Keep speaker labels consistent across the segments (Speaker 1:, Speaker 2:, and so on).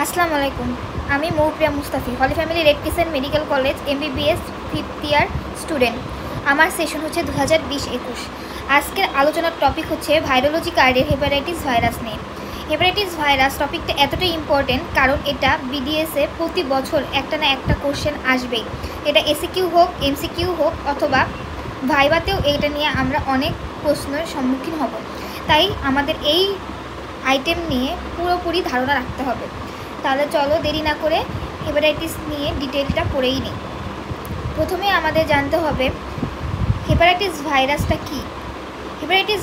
Speaker 1: আসসালামু আলাইকুম। আমি Moupriya Mustafi, holy family red crescent medical college MBBS 5th year student. আমার সেশন হচ্ছে 2020-21। আজকের আলোচনার টপিক হচ্ছে ভাইরোলজি কার্ডের হেপাটাইটিস ভাইরাস নিয়ে। হেপাটাইটিস ভাইরাস টপিকটা এতটাই ইম্পর্টেন্ট কারণ এটা বিডিএসে প্রতি বছর একটা না একটা কোশ্চেন আসবেই। এটা এসিকিউ হোক, এমসিকিউ হোক অথবা ভাইভাতেও এটা নিয়ে আমরা অনেক প্রশ্নের সম্মুখীন হব। তাই আমাদের এই আইটেম নিয়ে পুরোপুরি ধারণা রাখতে হবে। তাহলে চলো দেরি না করে হেপাটাইটিস নিয়ে ডিটেলটা পড়েই নিই। প্রথমে আমাদের জানতে হবে হেপাটাইটিস ভাইরাসটা কী। Hepatitis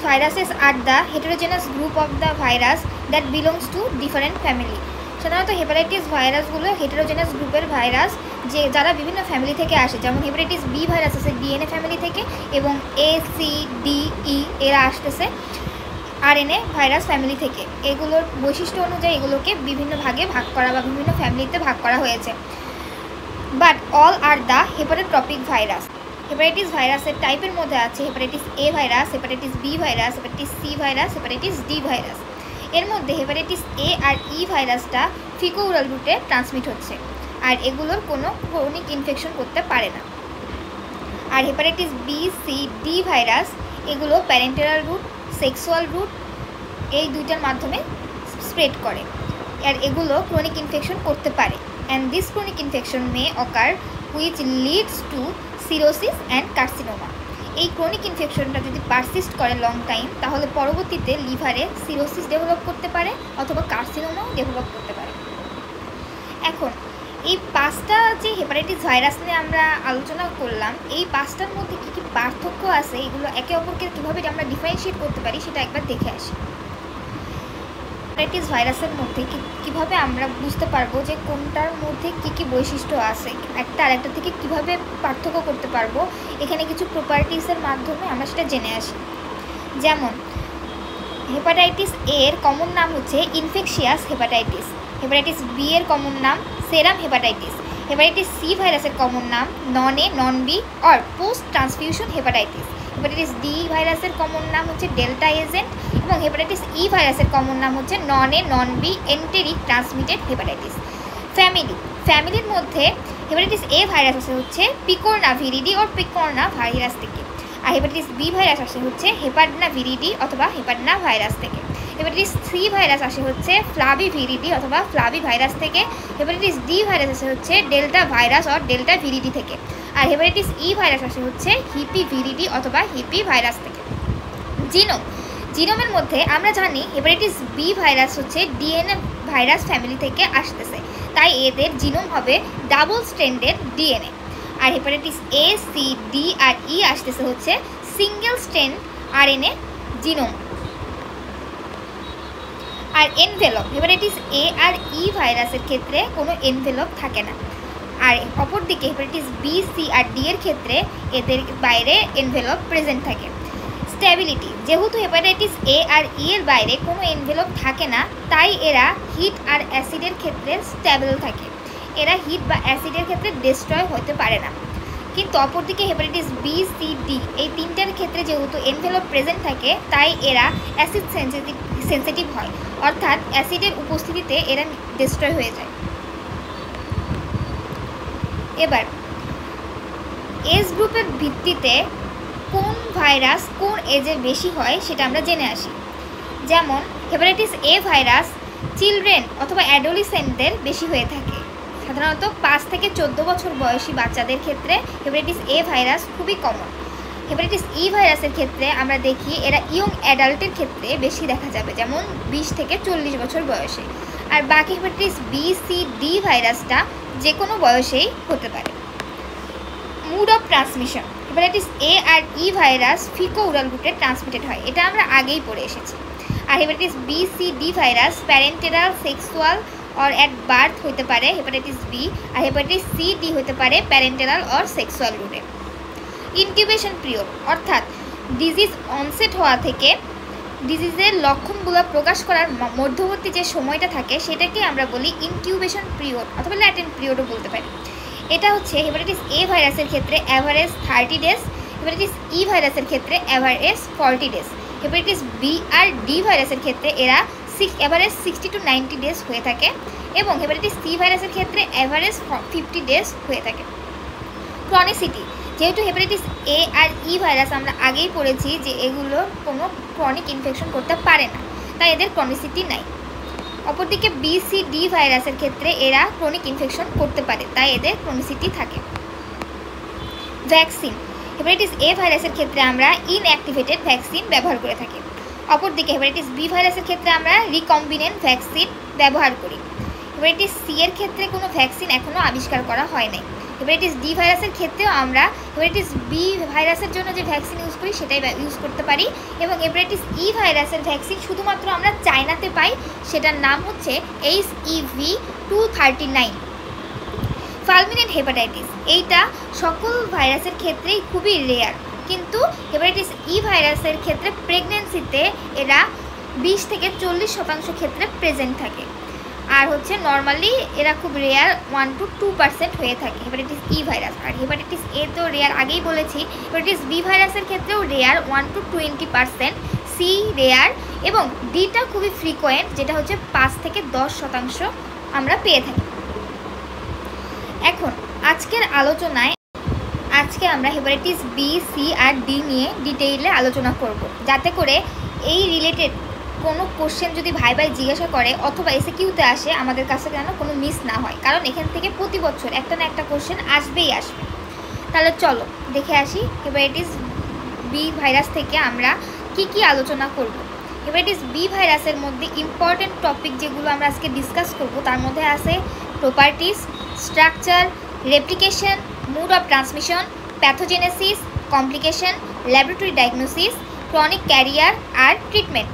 Speaker 1: viruses are the heterogeneous group of the virus that belongs to different family. সাধারণত হেপাটাইটিস ভাইরাসগুলো হেটেরোজেনাস গ্রুপের ভাইরাস, যে যারা বিভিন্ন ফ্যামিলি থেকে আসে। যেমন হেপাটাইটিস বি ভাইরাস আছে ডিএনএ ফ্যামিলি থেকে, এবং ACDE এরা আসতেছে RNA ভাইরাস ফ্যামিলি থেকে। এগুলোর বৈশিষ্ট্য অনুযায়ী এগুলোকে বিভিন্ন ভাগে ভাগ করা বা বিভিন্ন ফ্যামিলিতে ভাগ করা হয়েছে। But all are the hepatotropic virus. Hepatitis ভাইরাসের টাইপের মধ্যে আছে hepatitis A virus, hepatitis B virus, hepatitis C virus, hepatitis D virus. এর মধ্যে হেপাটাইটিস A আর E ভাইরাসটা ফিকো ওরাল রুটে ট্রান্সমিট হচ্ছে, আর এগুলোর কোনো ক্রনিক ইনফেকশন করতে পারে না। আর hepatitis B, C, D virus এগুলো প্যারেন্টাল রুট, সেক্সুয়াল রুট এই দুইটার মাধ্যমে স্প্রেড করে, আর এগুলো ক্রনিক ইনফেকশন করতে পারে। And this chronic infection May ochre which leads to cirrhosis and carcinoma. এই ক্রনিক ইনফেকশনটা যদি পারসিস্ট করে লং টাইম, তাহলে পরবর্তীতে লিভারে সিরোসিস ডেভেলপ করতে পারে অথবা কার্সিনোমাও ডেভেলপ করতে পারে। এখন এই পাঁচটা যে হেপাটাইটিস ভাইরাস নিয়ে আমরা আলোচনা করলাম, এই পাঁচটার মধ্যে কী কী পার্থক্য আছে, এগুলো একে অপরকে কীভাবে আমরা ডিফারেন্সিয়েট করতে পারি সেটা একবার দেখে আসি। হেপাটাইটিস ভাইরাসের মধ্যে কীভাবে আমরা বুঝতে পারবো যে কোনটার মধ্যে কী কী বৈশিষ্ট্য আছে, একটা আরেকটা থেকে কীভাবে পার্থক্য করতে পারবো, এখানে কিছু প্রপার্টিসের মাধ্যমে আমরা সেটা জেনে আসি। যেমন হেপাটাইটিস A এর কমন নাম হচ্ছে ইনফেকশিয়াস হেপাটাইটিস, হেপাটাইটিস B এর কমন নাম সেরাম হেপাটাইটিস, হেপাটাইটিস C ভাইরাসের কমন নাম নন A non B or post transfusion hepatitis, hepatitis D ভাইরাসের কমন নাম হচ্ছে ডেল্টা এজেন্ট, এবং হেপাটাইটিস E ভাইরাসের কমন নাম হচ্ছে নন A non B enteric transmitted hepatitis. ফ্যামিলির মধ্যে হেপাটাইটিস A ভাইরাস আসে হচ্ছে পিকোরনা ভিরিডি অর পিকোরনা ভাইরাস থেকে, আর হেপাটাইটিস B ভাইরাস আসে হচ্ছে হেপাডনা ভিরিডি অথবা হেপাডনা ভাইরাস থেকে। হেপাটাইটিস C ভাইরাস আসে হচ্ছে ফ্লাভি ভিরিডি অথবা ফ্লাভি ভাইরাস থেকে। হেপাটাইটিস D ভাইরাস আসে হচ্ছে delta virus or deltaviridae থেকে, আর হেপাটাইটিস E ভাইরাস আসে হচ্ছে হিপি ভিরিডি অথবা হিপি ভাইরাস থেকে। জিনোমের মধ্যে আমরা জানি হেপাটাইটিস B ভাইরাস হচ্ছে ডিএনএ ভাইরাস ফ্যামিলি থেকে আসতেছে, তাই এদের জিনোম হবে ডাবল স্ট্র্যান্ডেড ডিএনএ। আর হেপাটাইটিস A, C, D আর E আসতেছে হচ্ছে সিঙ্গেল স্ট্র্যান্ড RNA জিনোম। আর এনভেলপ, হেপাটাইটিস A আর E ভাইরাসের ক্ষেত্রে কোনো এনভেলপ থাকে না, আর অপরদিকে হেপাটাইটিস B, C আর D এর ক্ষেত্রে এদের বাইরে এনভেলপ প্রেজেন্ট থাকে। স্ট্যাবিলিটি, যেহেতু হেপাটাইটিস A আর E এর বাইরে কোনো এনভেলপ থাকে না, তাই এরা হিট আর অ্যাসিডের ক্ষেত্রে স্ট্যাবল থাকে। এরা হিট বা অ্যাসিডের ক্ষেত্রে ডিস্ট্রয় হতে পারে না। কিন্তু অপরদিকে হেপাটাইটিস B, C, D এই তিনটার ক্ষেত্রে যেহেতু এনভেলপ প্রেজেন্ট থাকে, তাই এরা অ্যাসিড সেন্সিটিভ হয়, অর্থাৎ অ্যাসিডের উপস্থিতিতে এরা ডিস্ট্রয় হয়ে যায়। এবার এজ গ্রুপের ভিত্তিতে কোন ভাইরাস কোন এজে বেশি হয় সেটা আমরা জেনে আসি। যেমন হেপাটাইটিস A ভাইরাস চিলড্রেন অথবা অ্যাডোলিসেন্টদের বেশি হয়ে থাকে। সাধারণত 5 থেকে 14 বছর বয়সী বাচ্চাদের ক্ষেত্রে হেপাটাইটিস A ভাইরাস খুবই কমন। হেপাটাইটিস E ভাইরাসের ক্ষেত্রে আমরা দেখি এরা ইয়ং অ্যাডাল্টের ক্ষেত্রে বেশি দেখা যাবে, যেমন 20 থেকে 40 বছর বয়সে। আর বাকি হেপাটাইটিস B, C, D ভাইরাসটা যে কোনো বয়সেই হতে পারে। Mode of transmission, hepatitis A আর E ভাইরাস ফিকো ওরাল রুটে ট্রান্সমিটেড হয়, এটা আমরা আগেই পড়ে এসেছি। আর hepatitis B, C, D virus parenteral, sexual or at birth হতে পারে হেপাটাইটিস B, আর হেপাটাইটিস C, D হতে পারে প্যারেন্টেরাল অর সেক্সুয়াল রুটে। ইনকিউবেশন পিরিয়ড, অর্থাৎ ডিজিজ অনসেট হওয়া থেকে ডিজিজের লক্ষণগুলো প্রকাশ করার মধ্যবর্তী যে সময়টা থাকে সেটাকে আমরা বলি ইনকিউবেশন পিরিয়ড অথবা ল্যাটেন্ট পিরিয়ডও বলতে পারি। এটা হচ্ছে হেপাটাইটিস A ভাইরাসের ক্ষেত্রে অ্যাভারেজ 30 ডেজ, হেপাটাইটিস E ভাইরাসের ক্ষেত্রে অ্যাভারেজ 40 ডেজ। হেপাটাইটিস B আর D ভাইরাসের ক্ষেত্রে এরা এভারেজ 60 to 90 ডেজ হয়ে থাকে এবং হেপাটাইটিস সি ভাইরাসের ক্ষেত্রে এভারেজ 50 ডেজ হয়ে থাকে। ক্রনিসিটি, যেহেতু hepatitis A R E virus আমরা আগেই পড়েছি যে এগুলো কোনো ক্রনিক ইনফেকশন করতে পারে না, তাই এদের ক্রনিসিটি নাই। অপরদিকে বি সি ডি ভাইরাসের ক্ষেত্রে এরা ক্রনিক ইনফেকশন করতে পারে, তাই এদের ক্রনিসিটি থাকে। ভ্যাকসিন, হেপাটাইটিস এ ভাইরাসের ক্ষেত্রে আমরা ইনঅ্যাক্টিভেটেড ভ্যাকসিন ব্যবহার করে থাকি। অপরদিকে হেপাটাইটিস বি ভাইরাসের ক্ষেত্রে আমরা রিকম্বিনেন্ট ভ্যাকসিন ব্যবহার করি। হেপাটাইটিস সি এর ক্ষেত্রে কোনো ভ্যাকসিন এখনও আবিষ্কার করা হয় নাই। হেপাটাইটিস ডি ভাইরাসের ক্ষেত্রেও আমরা হেপাটাইটিস বি ভাইরাসের জন্য যে ভ্যাকসিন ইউজ করি সেটাই ইউজ করতে পারি এবং হেপাটাইটিস ই ভাইরাসের ভ্যাকসিন শুধুমাত্র আমরা চায়নাতে পাই, সেটার নাম হচ্ছে HEV239। ফালমিনেন্ট হেপাটাইটিস, এইটা সকল ভাইরাসের ক্ষেত্রেই খুবই রেয়ার, কিন্তু হেপাটাইটিস ই ভাইরাসের ক্ষেত্রে প্রেগনেন্সিতে এরা 20 থেকে 40% ক্ষেত্রে প্রেজেন্ট থাকে। আর হচ্ছে নর্মালি এরা খুব রেয়ার 1 to 2% হয়ে থাকে হেপাটাইটিস ই ভাইরাস। আর হেপাটাইটিস এ তো রেয়ার আগেই বলেছি। হেপাটাইটিস বি ভাইরাসের ক্ষেত্রেও রেয়ার 1 to 20%, সি রেয়ার এবং ডিটা খুবই ফ্রিকোয়েন্ট, যেটা হচ্ছে 5 থেকে 10% আমরা পেয়ে থাকি। এখন আজকের আলোচনায় আমরা হেপাটাইটিস বি সি আর ডি নিয়ে ডিটেইলে আলোচনা করব, যাতে করে এই রিলেটেড কোনো কোশ্চেন যদি ভাই জিজ্ঞাসা করে অথবা এসএকিউতে আসে আমাদের কাছে যেন কোনো মিস না হয়, কারণ এখান থেকে প্রতি বছর একটা না একটা কোশ্চেন আসবেই আসবে। তাহলে চলো দেখে আসি হেপাটাইটিস বি ভাইরাস থেকে আমরা কি আলোচনা করব। হেপাটাইটিস বি ভাইরাসের মধ্যে ইম্পর্টেন্ট টপিক যেগুলো আমরা আজকে ডিসকাস করব তার মধ্যে আছে properties, structure, replication, mode of transmission, pathogenesis, complication, laboratory diagnosis, chronic carrier আর ট্রিটমেন্ট।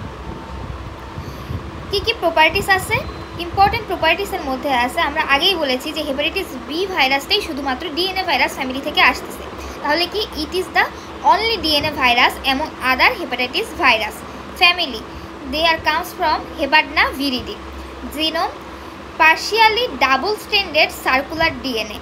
Speaker 1: কি প্রপার্টিস আছে? ইম্পর্টেন্ট প্রপার্টিসের মধ্যে আছে, আমরা আগেই বলেছি যে হেপাটাইটিস বি ভাইরাসটাই শুধুমাত্র ডিএনএ ভাইরাস ফ্যামিলি থেকে আসতেছে। তাহলে কি it is the only DNA virus among other hepatitis virus family. They are comes from hepadnaviridae. Genome partially double stranded circular DNA.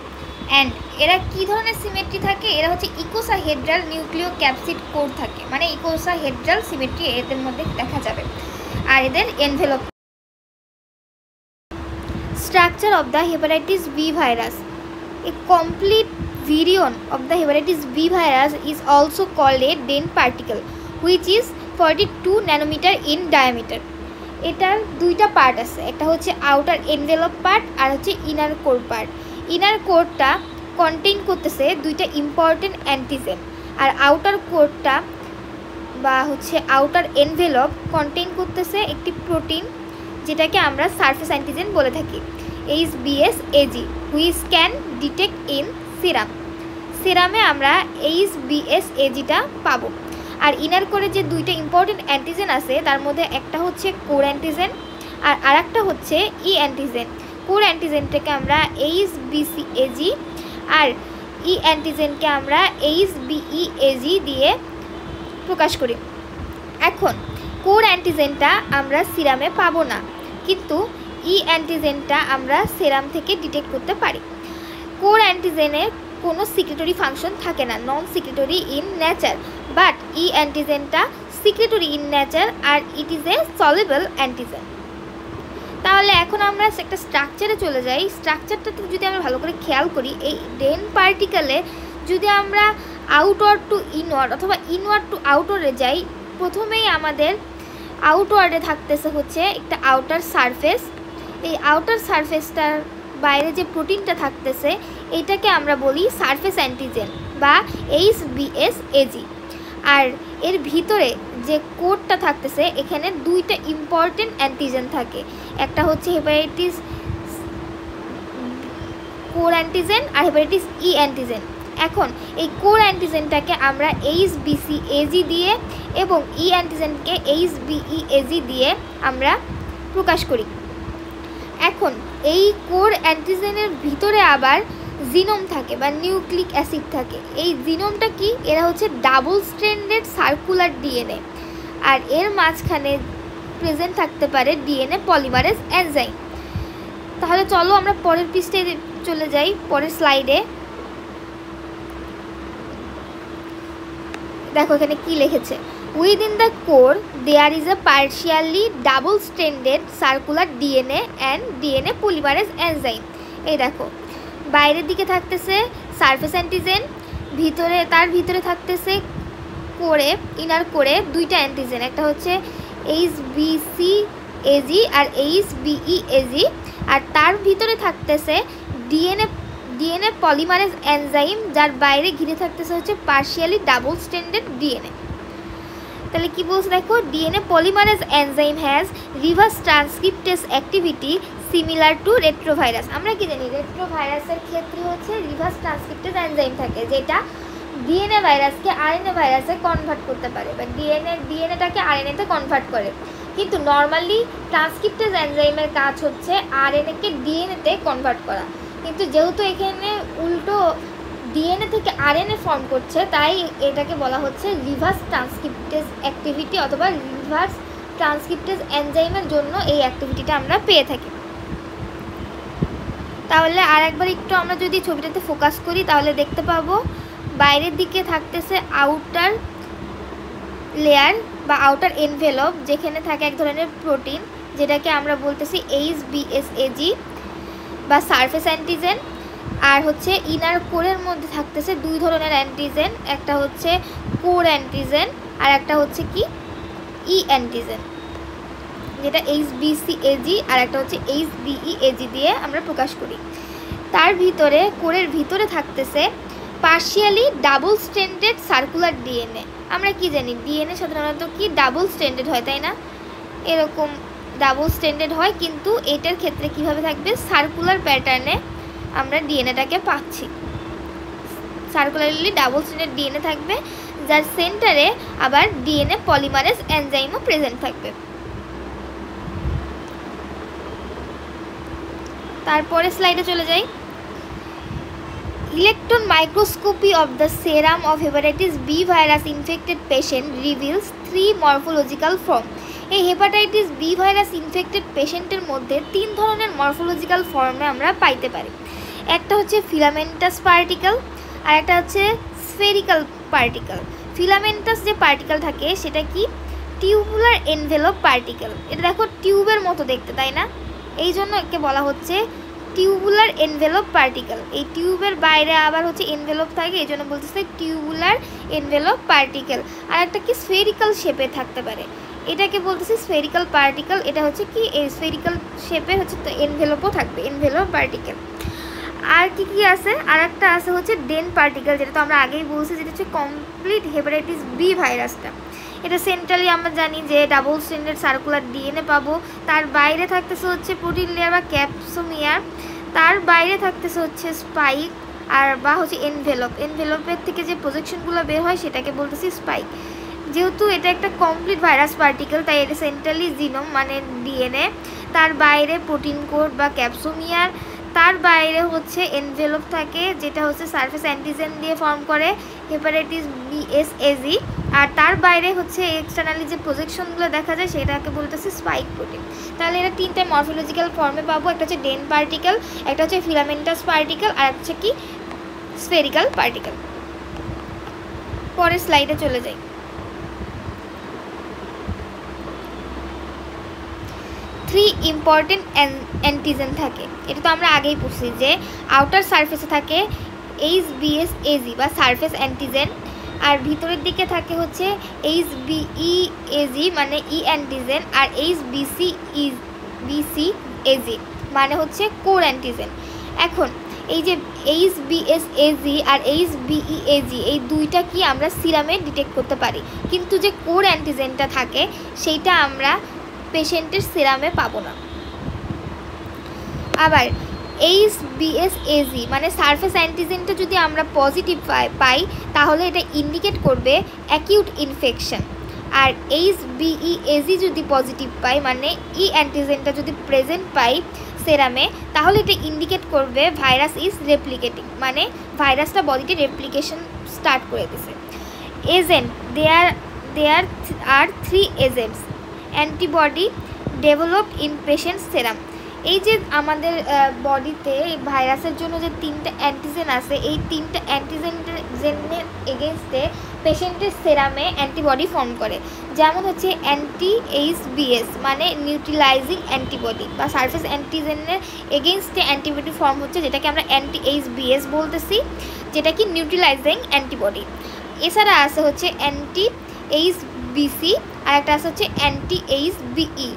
Speaker 1: And এরা কী ধরনের সিমেট্রি থাকে? এরা হচ্ছে ইকোসাহেড্রাল নিউক্লিও ক্যাপসিড কোর থাকে, মানে ইকোসাহেড্রাল সিমেট্রি এদের মধ্যে দেখা যাবে। আর এদের envelope. Structure of the hepatitis B virus. A complete virion of the hepatitis B virus is also called a DEN particle which is 42 nanometer in diameter. এটার দুইটা পার্ট আছে, একটা হচ্ছে আউটার এনভেলপ পার্ট আর হচ্ছে ইনার কোর পার্ট। ইনার কোরটা contain করতেছে দুইটা ইম্পর্টেন্ট অ্যান্টিজেন, আর আউটার কোরটা বা হচ্ছে আউটার এনভেলপ কন্টেইন করতেছে একটি প্রোটিন যেটাকে আমরা সারফেস অ্যান্টিজেন বলে থাকি, HBsAg, which can detect in serum. সিরামে আমরা HBsAgটা পাবো। আর ইনার কোরে যে দুইটা ইম্পর্টেন্ট অ্যান্টিজেন আছে তার মধ্যে একটা হচ্ছে কোর অ্যান্টিজেন আর আরেকটা হচ্ছে ই অ্যান্টিজেন। কোর অ্যান্টিজেনটাকে আমরা HBcAg আর ই অ্যান্টিজেনকে আমরা HBeAg দিয়ে প্রকাশ করি। এখন কোর অ্যান্টিজেনটা আমরা সিরামে পাবো না, কিন্তু ই অ্যান্টিজেনটা আমরা সিরাম থেকে ডিটেক্ট করতে পারি। কোর অ্যান্টিজেনের কোনো সিক্রেটরি ফাংশন থাকে না, non secretory in nature, but E অ্যান্টিজেনটা সিক্রেটরি ইন নেচার আর it is a soluble antigen. তাহলে এখন আমরা একটা স্ট্রাকচারে চলে যাই। স্ট্রাকচারটাতে যদি আমরা ভালো করে খেয়াল করি, এই ডেন পার্টিকেলে যদি আমরা আউটওয়ার্ড টু ইনওয়ার্ড অথবা ইনওয়ার্ড টু আউটওয়ার্ডে যাই, প্রথমেই আমাদের আউটওয়ার্ডে থাকতেছে হচ্ছে একটা আউটার সারফেস। এই আউটার সারফেসটার বাইরে যে প্রোটিনটা থাকতেছে এইটাকে আমরা বলি সারফেস অ্যান্টিজেন বা HBsAg। আর এর ভিতরে যে কোডটা থাকতেছে এখানে দুইটা ইম্পর্টেন্ট অ্যান্টিজেন থাকে, একটা হচ্ছে হেপাটাইটিস কোর অ্যান্টিজেন আর হেপাটাইটিস ই অ্যান্টিজেন। এখন এই কোর অ্যান্টিজেনটাকে আমরা HBcAg দিয়ে এবং ই অ্যান্টিজেনকে HBeAg দিয়ে আমরা প্রকাশ করি। এখন এই কোর অ্যান্টিজেনের ভিতরে আবার জিনোম থাকে বা নিউক্লিক অ্যাসিড থাকে। এই জিনোমটা কি? এরা হচ্ছে ডাবল স্ট্র্যান্ডেড সার্কুলার ডিএনএ, আর এর মাঝখানে প্রেজেন্ট থাকতে পারে ডিএনএ পলিমারেজ এনজাইম। তাহলে চলো আমরা পরের পৃষ্ঠায় চলে যাই, পরের স্লাইডে। দেখো এখানে কি লিখেছে, Within the core, there is a partially double-stranded circular DNA and DNA polymerase enzyme. এই দেখো বাইরের দিকে থাকতেছে সারফেস অ্যান্টিজেন, তার ভিতরে থাকতেছে কোরে, ইনার কোরে দুইটা অ্যান্টিজেন, একটা হচ্ছে HBCAG আর HBEAG, আর তার ভিতরে থাকতেছে ডিএনএ পলিমারেজ এনজাইম, যার বাইরে ঘিরে থাকতেছে হচ্ছে পার্শিয়ালি ডাবল স্ট্যান্ডার্ড ডিএনএ। তাহলে কি বলছে দেখো, DNA polymerase enzyme has reverse transcriptase activity similar to retrovirus. আমরা কি জানি রেট্রোভাইরাসের ক্ষেত্রে হচ্ছে রিভার্স ট্রান্সক্রিপ্টেজ এনজাইম থাকে, যেটা ডিএনএ ভাইরাসকে আরএনএ ভাইরাসে কনভার্ট করতে পারে বা ডিএনএটাকে আরএনএতে কনভার্ট করে। কিন্তু নর্মালি ট্রান্সক্রিপ্টেজ এনজাইমের কাজ হচ্ছে আরএনএকে ডিএনএতে কনভার্ট করা, কিন্তু যেহেতু এখানে উল্টো ডিএনএ থেকে আরএনএ ফর্ম করছে, তাই এটাকে বলা হচ্ছে রিভার্স ট্রান্সক্রিপ্টেজ অ্যাক্টিভিটি অথবা রিভার্স ট্রান্সক্রিপ্টেজ এনজাইমের জন্য এই অ্যাক্টিভিটিটা আমরা পেয়ে থাকি। তাহলে আর একবার একটু আমরা যদি ছবিটাতে ফোকাস করি তাহলে দেখতে পাবো বাইরের দিকে থাকতেছে আউটার লেয়ার বা আউটার এনভেলপ, যেখানে থাকে এক ধরনের প্রোটিন যেটাকে আমরা বলতেছি HBsAg বা সারফেস অ্যান্টিজেন, আর হচ্ছে ইনার কোরের মধ্যে থাকতেছে দুই ধরনের অ্যান্টিজেন, একটা হচ্ছে কোর অ্যান্টিজেন আর একটা হচ্ছে কি ই অ্যান্টিজেন, যেটা HBCAg আর একটা হচ্ছে HBEAg দিয়ে আমরা প্রকাশ করি। তার ভিতরে কোরের ভিতরে থাকতেছে partially double stranded circular DNA. আমরা কি জানি ডিএনএ সাধারণত কি ডাবল স্ট্যান্ডার্ড হয়, তাই না? এরকম ডাবল স্ট্যান্ডার্ড হয়, কিন্তু এটার ক্ষেত্রে কিভাবে থাকবে সার্কুলার প্যাটার্নে আমরা ডিএনএটাকে পাচ্ছি। সার্কুলারলি ডাবল স্ট্যান্ডার্ড ডিএনএ থাকবে, যার সেন্টারে আবার ডিএনএ পলিমারেজ এনজাইমও প্রেজেন্ট থাকবে। তারপরে স্লাইডে চলে যাই। Electron microscopy of the serum of hepatitis B virus infected patient reveals 3 morphological form. এই হেপাটাইটিস বি ভাইরাস ইনফেক্টেড পেশেন্টের মধ্যে 3 ধরনের মরফোলজিক্যাল ফর্মে আমরা পাইতে পারি। একটা হচ্ছে ফিলামেন্টাস পার্টিকেল আর একটা হচ্ছে স্ফেরিক্যাল পার্টিকেল। ফিলামেন্টাস যে পার্টিকেল থাকে সেটা কি টিউবুলার এনভেলপ পার্টিকেল। এটা দেখো টিউবের মতো দেখতে, তাই না? এই জন্য একে বলা হচ্ছে টিউবুলার এনভেলপ পার্টিকেল। এই টিউবের বাইরে আবার হচ্ছে এনভেলপ থাকে, এই জন্য বলতেছে টিউবুলার এনভেলপ পার্টিকেল। আর একটা কি স্ফেরিক্যাল শেপে থাকতে পারে, এটাকে বলতেছে স্ফেরিক্যাল পার্টিকেল। এটা হচ্ছে কি এই স্ফেরিক্যাল শেপের হচ্ছে এনভেলপও থাকবে, এনভেলপ পার্টিকেল। আর কি কি আছে, আর একটা আছে হচ্ছে ডেন পার্টিকেল, যেটা তো আমরা আগেই বলছি, যেটা হচ্ছে কমপ্লিট হেপাটাইটিস বি ভাইরাসটা। এটা সেন্ট্রালি আমরা জানি যে ডাবল স্ট্যান্ডার্ড সার্কুলার ডিএনএ পাবো, তার বাইরে থাকতেছে হচ্ছে প্রোটিন লেয়ার বা ক্যাপসোমিয়ার, তার বাইরে থাকতেছে হচ্ছে স্পাইক আর বা হচ্ছে এনভেলপের থেকে যে প্রজেকশনগুলো বের হয় সেটাকে বলতেছি স্পাইক। যেহেতু এটা একটা কমপ্লিট ভাইরাস পার্টিকেল, তাই এটা সেন্ট্রালি জিনোম মানে ডিএনএ, তার বাইরে প্রোটিন কোড বা ক্যাপসোমিয়ার, তার বাইরে হচ্ছে এনভেলপ থাকে যেটা হচ্ছে সারফেস অ্যান্টিজেন দিয়ে ফর্ম করে হেপাটাইটিস BsAg, আর তার বাইরে হচ্ছে এক্সটার্নালি যে প্রজেকশনগুলো দেখা যায় সেটাকে বলতেছে স্পাইক প্রোটিন। তাহলে এটা 3টা মরফোলজিক্যাল ফর্মে পাবো, একটা হচ্ছে ডেন পার্টিকেল, একটা হচ্ছে ফিলামেন্টাস পার্টিকেল আর একটা হচ্ছে কি স্ফেরিক্যাল পার্টিকেল। পরের স্লাইডে চলে যাই। থ্রি ইম্পর্টেন্ট অ্যান্টিজেন থাকে, এটা তো আমরা আগেই পড়ছি যে আউটার সারফেসে থাকে HBsAg বা সারফেস অ্যান্টিজেন, আর ভিতরের দিকে থাকে হচ্ছে HBEAg মানে ই অ্যান্টিজেন, আর HBCAg মানে হচ্ছে কোর অ্যান্টিজেন। এখন এই যে HBsAg আর HBEAg এই দুইটা কি আমরা সিরামে ডিটেক্ট করতে পারি, কিন্তু যে কোর অ্যান্টিজেনটা থাকে সেইটা আমরা পেশেন্টের সিরামে পাবো না। আবার HBsAg মানে সারফেস অ্যান্টিজেনটা যদি আমরা পজিটিভ পাই তাহলে এটা ইন্ডিকেট করবে অ্যাকিউট ইনফেকশন, আর HBEAg যদি পজিটিভ পাই মানে ই অ্যান্টিজেনটা যদি প্রেজেন্ট পাই সেরামে, তাহলে এটা ইন্ডিকেট করবে ভাইরাস ইজ রেপ্লিকেটিং মানে ভাইরাসটা বডিতে রেপ্লিকেশন স্টার্ট করে দিছে। Agent there are 3 agents antibody developed in patient serum. এই যে আমাদের বডিতে ভাইরাসের জন্য যে 3টা অ্যান্টিজেন আছে, এই 3টা অ্যান্টিজেনের এগেনস্টে পেশেন্টের সেরামে অ্যান্টিবডি ফর্ম করে, যেমন হচ্ছে anti-HBs মানে নিউট্রিলাইজিং অ্যান্টিবডি বা সারফেস অ্যান্টিজেনের এগেনস্টে অ্যান্টিবডি ফর্ম হচ্ছে, যেটাকে আমরা anti-HBs বলতেছি, যেটা কি নিউট্রিলাইজিং অ্যান্টিবডি। এছাড়া আছে হচ্ছে anti-HBc, আর একটা আছে হচ্ছে anti-HBe।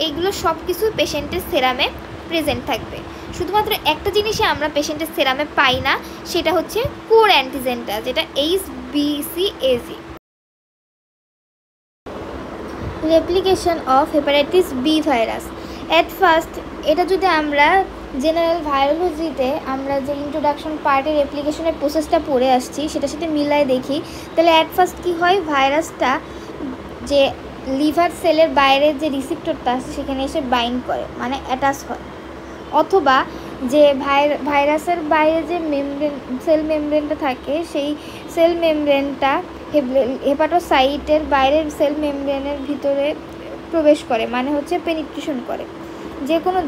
Speaker 1: এইগুলো সব কিছু পেশেন্টের সেরামে প্রেজেন্ট থাকবে। শুধুমাত্র একটা জিনিসই আমরা পেশেন্টের সেরামে পাই না, সেটা হচ্ছে কোর অ্যান্টিজেনটা, যেটা HBCAG। Replication of hepatitis B virus. At first এটা যদি আমরা জেনারেল ভাইরোলজিতে আমরা যে ইন্ট্রোডাকশন পার্টের রেপ্লিকেশনের প্রসেসটা পড়ে আসছি সেটার সাথে মিলায় দেখি, তাহলে অ্যাট ফার্স্ট কী হয়, ভাইরাসটা যে লিভার সেলের বাইরে যে রিসিপ্টরটা আছে সেখানে এসে বাইন্ড করে, মানে অ্যাটাচ হয়, অথবা যে ভাইরাসের বাইরে যে সেল মেমব্রেনটা থাকে সেই সেল মেমব্রেনটা হেপাটোসাইটের বাইরের সেল মেমব্রেনের ভিতরে প্রবেশ করে, মানে হচ্ছে পেনিট্রেশন করে। যে কোনো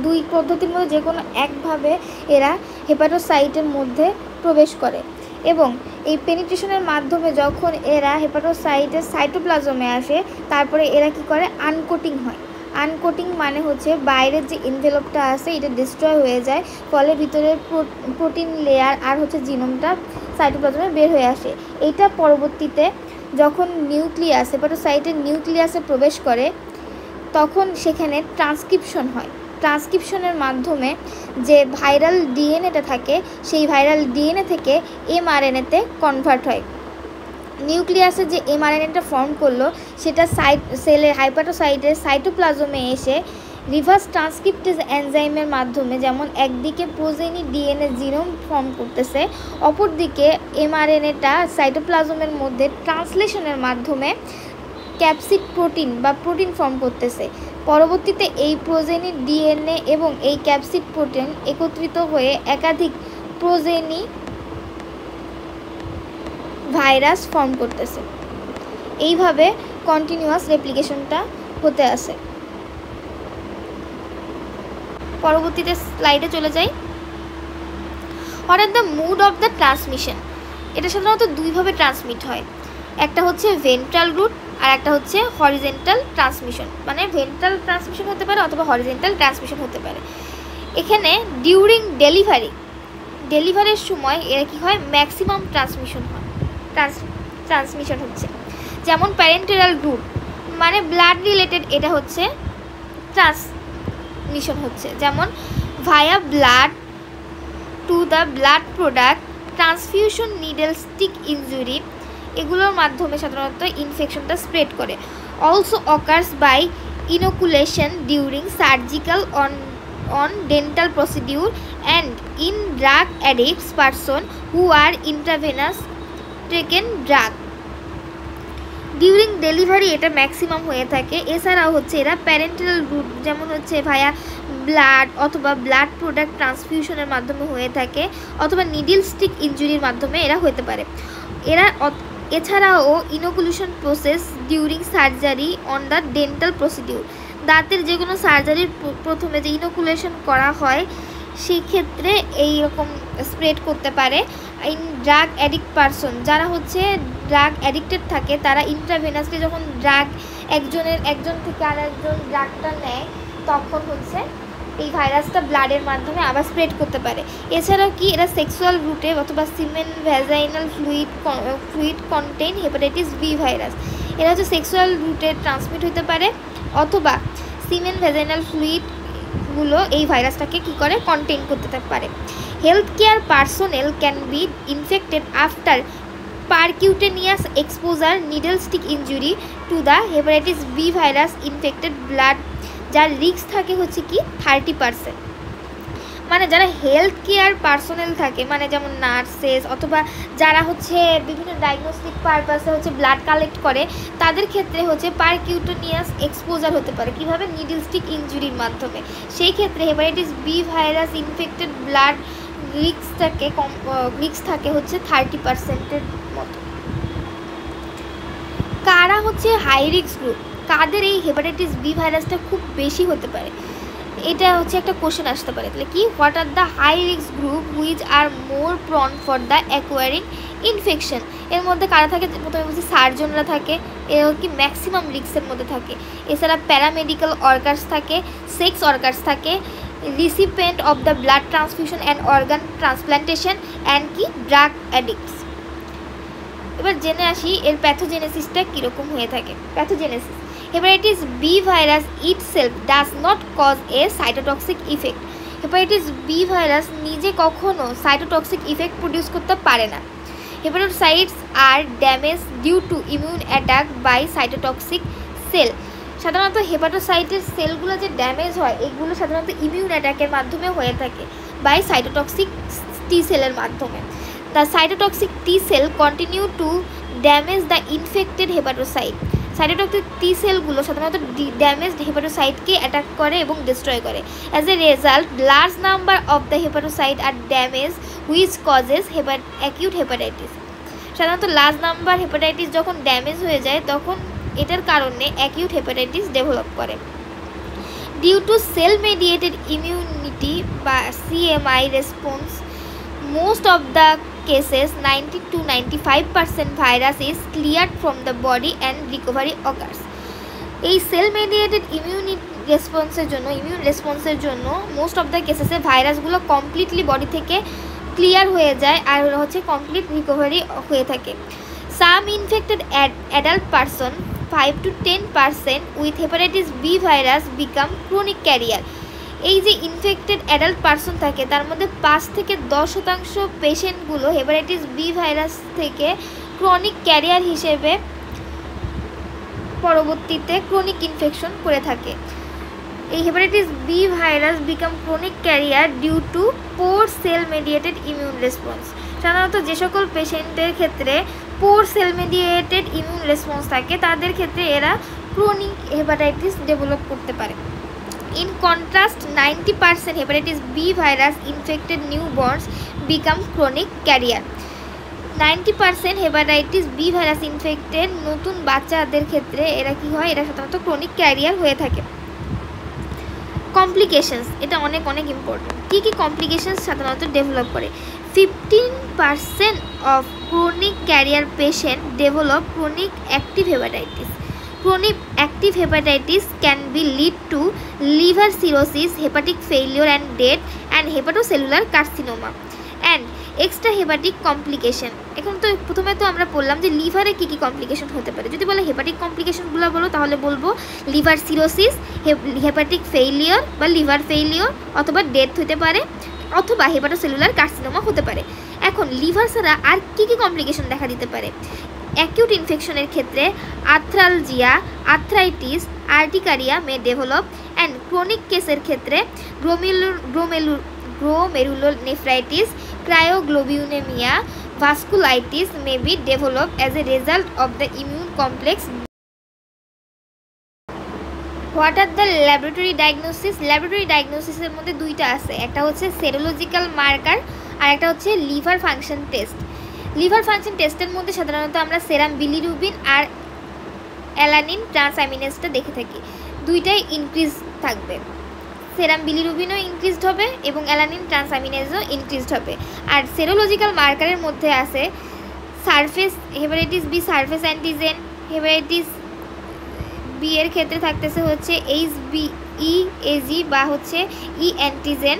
Speaker 1: দুই পদ্ধতির মধ্যে যে কোনো একভাবে এরা হেপাটোসাইটের মধ্যে প্রবেশ করে, এবং এই পেনিট্রেশনের মাধ্যমে যখন এরা হেপাটোসাইটের সাইটোপ্লাজমে আসে তারপরে এরা কি করে, আনকোটিং হয়। আনকোটিং মানে হচ্ছে বাইরের যে এনভেলপটা আছে এটা ডিস্ট্রয় হয়ে যায়, ফলে ভিতরের প্রোটিন লেয়ার আর হচ্ছে জিনোমটা সাইটোপ্লাজমে বের হয়ে আসে। এইটা পরবর্তীতে যখন নিউক্লিয়াস হেপাটোসাইটের নিউক্লিয়াসে প্রবেশ করে তখন সেখানে ট্রান্সক্রিপশন হয়। ট্রান্সক্রিপশনের মাধ্যমে যে ভাইরাল ডিএনএটা থাকে সেই ভাইরাল ডিএনএ থেকে এমআরএনএতে কনভার্ট হয়। নিউক্লিয়াসে যে এমআরএনএটা ফর্ম করলো সেটা সেলের হেপাটোসাইটের সাইটোপ্লাজমে এসে রিভার্স ট্রান্সক্রিপ্টেজ এনজাইমের মাধ্যমে, যেমন একদিকে প্রোজেনি ডিএনএ জিনোম ফর্ম করতেছে, অপরদিকে এমআরএনএটা সাইটোপ্লাজমের মধ্যে ট্রান্সলেশনের মাধ্যমে ক্যাপসিড প্রোটিন বা প্রোটিন ফর্ম করতেছে। পরবর্তীতে এই প্রোজেনি ডিএনএ এবং এই ক্যাপসিড প্রোটিন একত্রিত হয়ে একাধিক প্রোজেনি ভাইরাস ফর্ম করতেছে। এইভাবে কন্টিনিউয়াস রেপ্লিকেশনটা হতে আসে। পরবর্তীতে স্লাইডে চলে যাই। What are the mode of the transmission. এটা সাধারণত দুইভাবে ট্রান্সমিট হয়, একটা হচ্ছে ভেন্ট্রাল রুট আর একটা হচ্ছে হরিজেন্টাল ট্রান্সমিশন, মানে ভেন্ট্রাল ট্রান্সমিশন হতে পারে অথবা হরিজেন্টাল ট্রান্সমিশন হতে পারে। এখানে ডিউরিং ডেলিভারির সময় এরা কী হয়, ম্যাক্সিমাম ট্রান্সমিশন হচ্ছে। যেমন প্যারেন্টেরাল রুট মানে ব্লাড রিলেটেড, এটা হচ্ছে ট্রান্সমিশন হচ্ছে, যেমন via blood to the blood product, transfusion, needle stick injury, এগুলোর মাধ্যমে সাধারণত ইনফেকশনটা স্প্রেড করে। Also occurs by inoculation during surgical on dental procedure and in drug addicts person who are intravenous taken drug. During delivery এটা maximum হয়ে থাকে। এছাড়াও হচ্ছে এরা প্যারেন্টাল রুট, যেমন হচ্ছে ভায়া ব্লাড অথবা ব্লাড প্রোডাক্ট ট্রান্সফিউশনের মাধ্যমে হয়ে থাকে, অথবা নিডল স্টিক ইনজুরির মাধ্যমে এরা হতে পারে। এছাড়াও inoculation process during surgery on the dental procedure, দাঁতের যে কোনো সার্জারির প্রথমে যে ইনোকুলেশন করা হয় সেই ক্ষেত্রে এইরকম স্প্রেড করতে পারে। ইন ড্রাগ অ্যাডিক্ট পারসন, যারা হচ্ছে ড্রাগ অ্যাডিক্টেড থাকে তারা ইন্ট্রাভেনাসলি যখন একজন থেকে আর একজন ড্রাগটা নেয় তখন হচ্ছে এই ভাইরাসটা ব্লাডের মাধ্যমে আবার স্প্রেড করতে পারে। এছাড়াও কি এরা সেক্সুয়াল রুটে অথবা semen vaginal fluid contain hepatitis B virus, এরা হচ্ছে সেক্সুয়াল রুটে ট্রান্সমিট হতে পারে, অথবা সিমেন ভ্যাজাইনাল ফ্লুইডগুলো এই ভাইরাসটাকে কী করে, কন্টেইন করতে পারে। Health care personnel can be infected after percutaneous exposure needle stick injury to the hepatitis B virus infected blood, যার রিস্ক থাকে হচ্ছে কি 30%। মানে যারা হেলথ কেয়ার পার্সোনেল থাকে, মানে যেমন নার্সেস অথবা যারা হচ্ছে বিভিন্ন ডায়াগনস্টিক পারপাসে হচ্ছে ব্লাড কালেক্ট করে, তাদের ক্ষেত্রে হচ্ছে পারকিউটেনিয়াস এক্সপোজার হতে পারে। কীভাবে, নিডল স্টিক ইনজুরির মাধ্যমে। সেই ক্ষেত্রে hepatitis B virus infected blood risk থাকে হচ্ছে 30%-এর মতো। কারা হচ্ছে হাই রিস্ক গ্রুপ, কাদের এই হেপাটাইটিস বি ভাইরাসটা খুব বেশি হতে পারে? এটা হচ্ছে একটা কোশ্চেন আসতে পারে, তাহলে কি, what are the high risk group which are more prone for the acquiring infection. এর মধ্যে কারা থাকে, প্রথমে বলছি সার্জনরা থাকে, এরা কি ম্যাক্সিমাম রিস্কের মধ্যে থাকে। এছাড়া প্যারামেডিক্যাল ওয়ার্কার্স থাকে, সেক্স ওয়ার্কার্স থাকে, recipient of the blood transfusion and organ transplantation and কি ড্রাগ অ্যাডিক্টস। এবার জেনে আসি এর প্যাথোজেনেসিসটা কীরকম হয়ে থাকে। Pathogenesis, hepatitis B virus itself does not cause a cytotoxic effect. Hepatitis B virus নিজে কখনো সাইটোটক্সিক ইফেক্ট প্রডিউস করতে পারে না। Hepatocytes are damage due to immune attack by cytotoxic cell. সাধারণত হেপাটোসাইটের সেলগুলো যে ড্যামেজ হয় এগুলো সাধারণত ইমিউন অ্যাটাকের মাধ্যমে হয়ে থাকে বাই সাইটোটক্সিক টি সেলের মাধ্যমে। The cytotoxic T cell continue to damage the infected hepatocyte. Cytotoxic T সেলগুলো সাধারণত ড্যামেজড হেপাটোসাইটকে অ্যাটাক করে এবং ডিস্ট্রয় করে। As a result large number of the hepatocyte are damage which causes acute hepatitis. সাধারণত large number hepatitis যখন damage হয়ে যায় তখন এটার কারণে অ্যাকিউট হেপাটাইটিস ডেভেলপ করে। Due to cell mediated immunity বা CMI response, most of the cases 90 to 95% virus is cleared from the body and recovery occurs. এই সেল মেডিয়েটেড ইমিউন রেসপন্সের জন্য মোস্ট অফ দ্য কেসেসে ভাইরাসগুলো কমপ্লিটলি বডি থেকে clear হয়ে যায় আর হচ্ছে কমপ্লিট রিকভারি হয়ে থাকে। Some infected adult person 5 to 10% with hepatitis B virus become chronic carrier. এই যে ইনফেক্টেড অ্যাডাল্ট পারসন থাকে তার মধ্যে 5 থেকে 10% পেশেন্টগুলো হেপাটাইটিস বি ভাইরাস থেকে ক্রনিক ক্যারিয়ার হিসেবে পরবর্তীতে ক্রনিক ইনফেকশন করে থাকে। এই hepatitis B virus become chronic carrier due to poor cell mediated immune response. সাধারণত যে সকল পেশেন্টের ক্ষেত্রে poor cell mediated immune response থাকে তাদের ক্ষেত্রে এরা ক্রনিক হেপাটাইটিস ডেভেলপ করতে পারে। In contrast, 90% hepatitis B virus infected newborns become chronic carrier. 90% hepatitis B virus infected নতুন বাচ্চাদের ক্ষেত্রে এরা কি হয়, এরা সাধারণত ক্রনিক ক্যারিয়ার হয়ে থাকে। কমপ্লিকেশনস, এটা অনেক ইম্পর্টেন্ট। কী কী কমপ্লিকেশনস সাধারণত ডেভেলপ করে? 15% of chronic carrier patient develop chronic active hepatitis. Chronic active hepatitis can be lead to liver cirrhosis, hepatic failure and death, and hepatocellular carcinoma and extra hepatic complication. এখন তো প্রথমে তো আমরা বললাম যে লিভারে কী কী কমপ্লিকেশন হতে পারে। যদি বলে হেপাটিক কমপ্লিকেশনগুলো বলো তাহলে বলবো লিভার সিরোসিস, হেপাটিক ফেইলিওর বা লিভার ফেইলিওর, অথবা ডেথ হতে পারে, অথবা হেপাটোসেলুলার কার্সিনোমা হতে পারে। এখন লিভার ছাড়া আর কী কী কমপ্লিকেশন দেখা দিতে পারে? অ্যাকিউট ইনফেকশনের ক্ষেত্রে arthralgia, arthritis, urticaria may develop and chronic কেসের ক্ষেত্রে glomerulonephritis, cryoglobulinemia, vasculitis may be develop as a result of the immune complex. What are the laboratory diagnosis? Laboratory ডায়াগনোসিসের মধ্যে দুইটা আছে, একটা হচ্ছে সেরোলজিক্যাল মার্কার আর একটা হচ্ছে liver function test. Liver function টেস্টের মধ্যে সাধারণত আমরা সেরাম বিলিরুবিন আর অ্যালানিন ট্রান্সঅ্যামিনেজটা দেখে থাকি, দুইটাই ইনক্রিজ থাকবে। সেরাম বিলিরুবিনও ইনক্রিজড হবে এবং অ্যালানিন ট্রান্সঅ্যামিনেজও ইনক্রিজড হবে। আর সেরোলজিক্যাল মার্কারের মধ্যে আছে surface hepatitis B surface antigen, hepatitis B এর ক্ষেত্রে থাকতেছে হচ্ছে HBeAg বা হচ্ছে E antigen,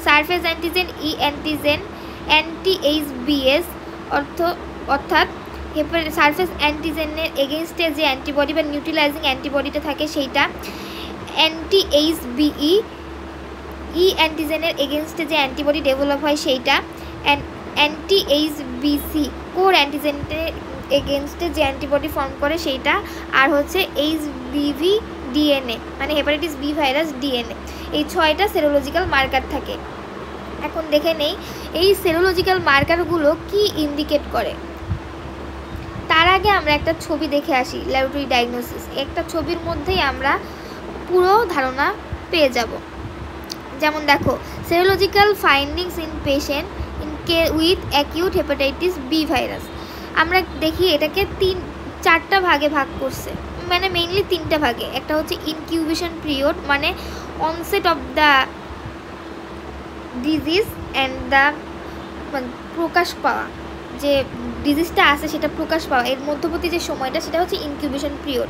Speaker 1: surface antigen, E antigen, anti-HBs অর্থাৎ সারফেস অ্যান্টিজেনের এগেনস্টে যে অ্যান্টিবডি বা নিউট্রিলাইজিং অ্যান্টিবডিটা থাকে সেইটা, anti-HBe ই অ্যান্টিজেনের এগেনস্টে যে অ্যান্টিবডি ডেভেলপ হয় সেইটা, anti-HBc কোর অ্যান্টিজেনের এগেনস্টে যে অ্যান্টিবডি ফর্ম করে সেইটা, আর হচ্ছে HBV DNA মানে হেপাটাইটিস বি ভাইরাস ডিএনএ। এই 6টা সেরোলজিক্যাল মার্কার থাকে। এখন দেখে নেই এই সেরোলজিক্যাল মার্কারগুলো কি ইন্ডিকেট করে। তার আগে আমরা একটা ছবি দেখে আসি ল্যাবরেটরি ডায়াগনোসিস। একটা ছবির মধ্যেই আমরা পুরো ধারণা পেয়ে যাব। যেমন দেখো, serological findings in patient with acute hepatitis B virus. আমরা দেখি এটাকে 4টা ভাগে ভাগ করছে। মানে মেইনলি তিনটা ভাগে। একটা হচ্ছে ইনকিউবেশন পিরিয়ড, মানে onset of the disease and the প্রকাশ পাওয়া, যে ডিজিজটা আছে সেটা প্রকাশ পাওয়া, এর মধ্যবর্তী যে সময়টা সেটা হচ্ছে ইনকিউবেশন পিরিয়ড।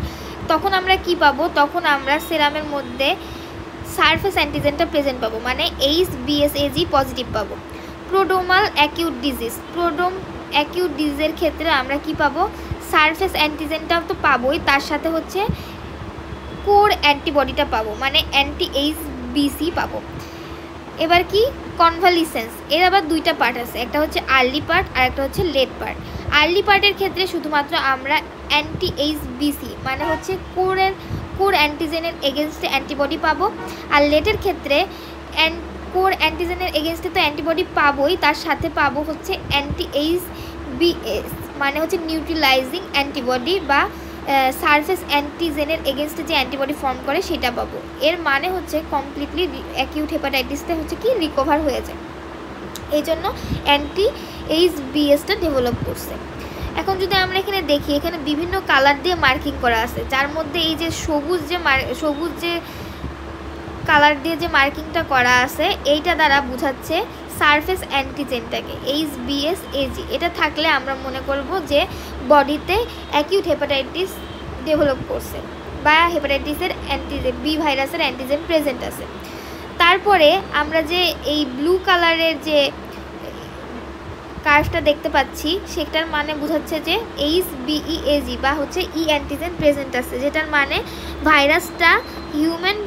Speaker 1: তখন আমরা কি পাবো? তখন আমরা সেরামের মধ্যে সারফেস অ্যান্টিজেনটা প্রেজেন্ট পাবো, মানে HBsAg পজিটিভ পাবো। প্রোড্রোমাল অ্যাকিউট ডিজিজ, প্রোড্রোম অ্যাকিউট ডিজিজের ক্ষেত্রে আমরা কি পাবো? সারফেস অ্যান্টিজেনটাও তো পাবোই, তার সাথে হচ্ছে কোর অ্যান্টিবডিটা পাবো, মানে anti-HBc পাবো। এবার কি কনভালিসেন্স, এর আবার দুইটা পার্ট আছে, একটা হচ্ছে আর্লি পার্ট আর একটা হচ্ছে লেট পার্ট। আর্লি পার্টের ক্ষেত্রে শুধুমাত্র আমরা anti-HBc মানে হচ্ছে কোর অ্যান্টিজেনের এগেনস্টে অ্যান্টিবডি পাবো। আর লেটের ক্ষেত্রে কোর অ্যান্টিজেনের এগেনস্টে তো অ্যান্টিবডি পাবোই, তার সাথে পাবো হচ্ছে anti-HBs মানে হচ্ছে নিউট্রিলাইজিং অ্যান্টিবডি বা সারফেস অ্যান্টিজেনের এগেনস্টে যে অ্যান্টিবডি ফর্ম করে সেটা পাবো। এর মানে হচ্ছে কমপ্লিটলি অ্যাকিউট হেপাটাইটিসটা হচ্ছে কি রিকভার হয়ে যায়, এই জন্য anti-HBsটা ডেভেলপ করছে। এখন যদি আমরা এখানে দেখি, এখানে বিভিন্ন কালার দিয়ে মার্কিং করা আছে, যার মধ্যে এই যে সবুজ যে কালার দিয়ে যে মার্কিংটা করা আছে এইটা দ্বারা বোঝাচ্ছে সারফেস অ্যান্টিজেনটাকে HBsAg। এটা থাকলে আমরা মনে করব যে বডিতে অ্যাকিউট হেপাটাইটিস ডেভেলপ করছে বা হেপাটাইটিসের বি ভাইরাসের অ্যান্টিজেন প্রেজেন্ট আছে। তারপরে আমরা যে এই ব্লু কালারের যে কার্ভটা দেখতে পাচ্ছি সেটার মানে বোঝাচ্ছে যে HBeAg বা হচ্ছে অ্যান্টিজেন প্রেজেন্ট আছে, যেটার মানে ভাইরাসটা হিউম্যান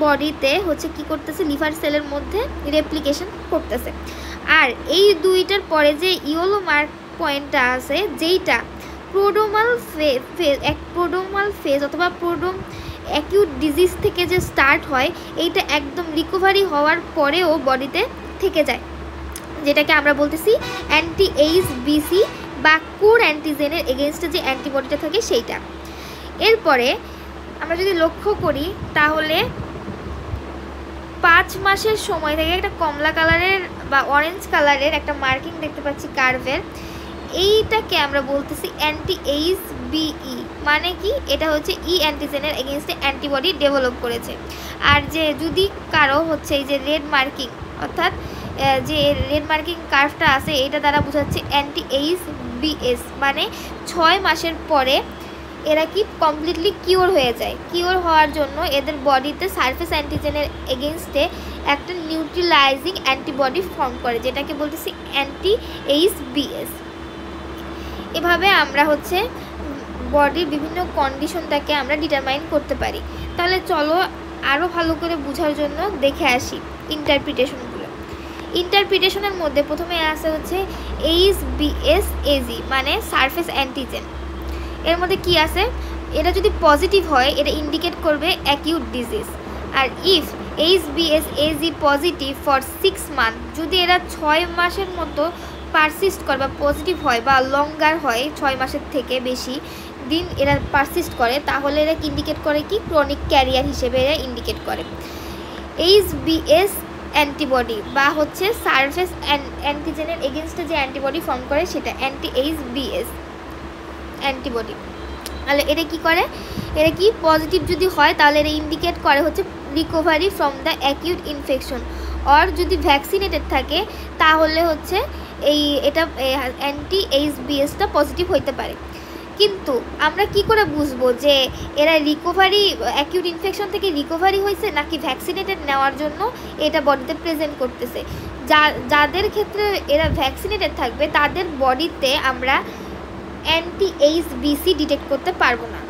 Speaker 1: বডিতে হচ্ছে কি করতেছে, লিভার সেলের মধ্যে রেপ্লিকেশন করতেছে। আর এই দুইটার পরে যে ইয়েলো মার্ক পয়েন্টটা আছে, যেইটা প্রোড্রোমাল ফেজ অথবা প্রোড্রোম অ্যাকিউট ডিজিজ থেকে যে স্টার্ট হয়, এইটা একদম রিকভারি হওয়ার পরেও বডিতে থেকে যায়, যেটাকে আমরা বলতেছি anti-HBc বা কোর অ্যান্টিজেনের এগেনস্টে যে অ্যান্টিবডিটা থাকে সেইটা। এরপরে আমরা যদি লক্ষ্য করি তাহলে 5 মাসের সময় থেকে একটা কমলা কালারের বা অরেঞ্জ কালারের একটা মার্কিং দেখতে পাচ্ছি কার্ভের, এইটাকে আমরা বলতেছি anti-HBe মানে কি, এটা হচ্ছে অ্যান্টিজেনের এগেনস্টে অ্যান্টিবডি ডেভেলপ করেছে। আর যে যদি কারো হচ্ছে এই যে রেড মার্কিং অর্থাৎ যে রেড মার্কিং কার্ভটা আছে এটা দ্বারা বোঝাচ্ছে anti-HBs মানে 6 মাসের পরে এরা কি কমপ্লিটলি কিওর হয়ে যায়। কিওর হওয়ার জন্য এদের বডিতে সারফেস অ্যান্টিজেনের এগেনস্টে একটা নিউট্রিলাইজিং অ্যান্টিবডি ফর্ম করে, যেটাকে বলতেছি anti-HBs। এভাবে আমরা হচ্ছে বডির বিভিন্ন কন্ডিশনটাকে আমরা ডিটারমাইন করতে পারি। তাহলে চলো আরও ভালো করে বোঝার জন্য দেখে আসি ইন্টারপ্রিটেশনগুলো। ইন্টারপ্রিটেশনের মধ্যে প্রথমে আসে হচ্ছে HBsAg মানে সারফেস অ্যান্টিজেন। এর মধ্যে কি আছে, এটা যদি পজিটিভ হয় এটা ইন্ডিকেট করবে অ্যাকিউট ডিজিজ। আর if HBsAg positive for 6 month, যদি এরা 6 মাসের মতো পারসিস্ট করে বা পজিটিভ হয় বা লঙ্গার হয় 6 মাসের থেকে বেশি দিন এরা পারসিস্ট করে, তাহলে এরা ইন্ডিকেট করে কি ক্রনিক ক্যারিয়ার হিসেবে এরা ইন্ডিকেট করে। HBs অ্যান্টিবডি বা হচ্ছে সারফেস অ্যান্টিজেনের এগেনস্টে যে অ্যান্টিবডি ফর্ম করে সেটা anti-HBs অ্যান্টিবডি। তাহলে এটা কি করে, এটা কি পজিটিভ যদি হয় তাহলে এটা ইন্ডিকেট করে হচ্ছে recovery from the acute infection. আর যদি ভ্যাকসিনেটেড থাকে তাহলে হচ্ছে এটা anti-HBsটা পজিটিভ হইতে পারে। কিন্তু আমরা কি করে বুঝবো যে এরা রিকভারি অ্যাকিউট ইনফেকশন থেকে রিকভারি হয়েছে নাকি ভ্যাকসিনেটেড নেওয়ার জন্য এটা বডিতে প্রেজেন্ট করতেছে? যাদের ক্ষেত্রে এরা ভ্যাকসিনেটেড থাকবে তাদের বডিতে আমরা anti-HBc ডিটেক্ট করতে পারবো না,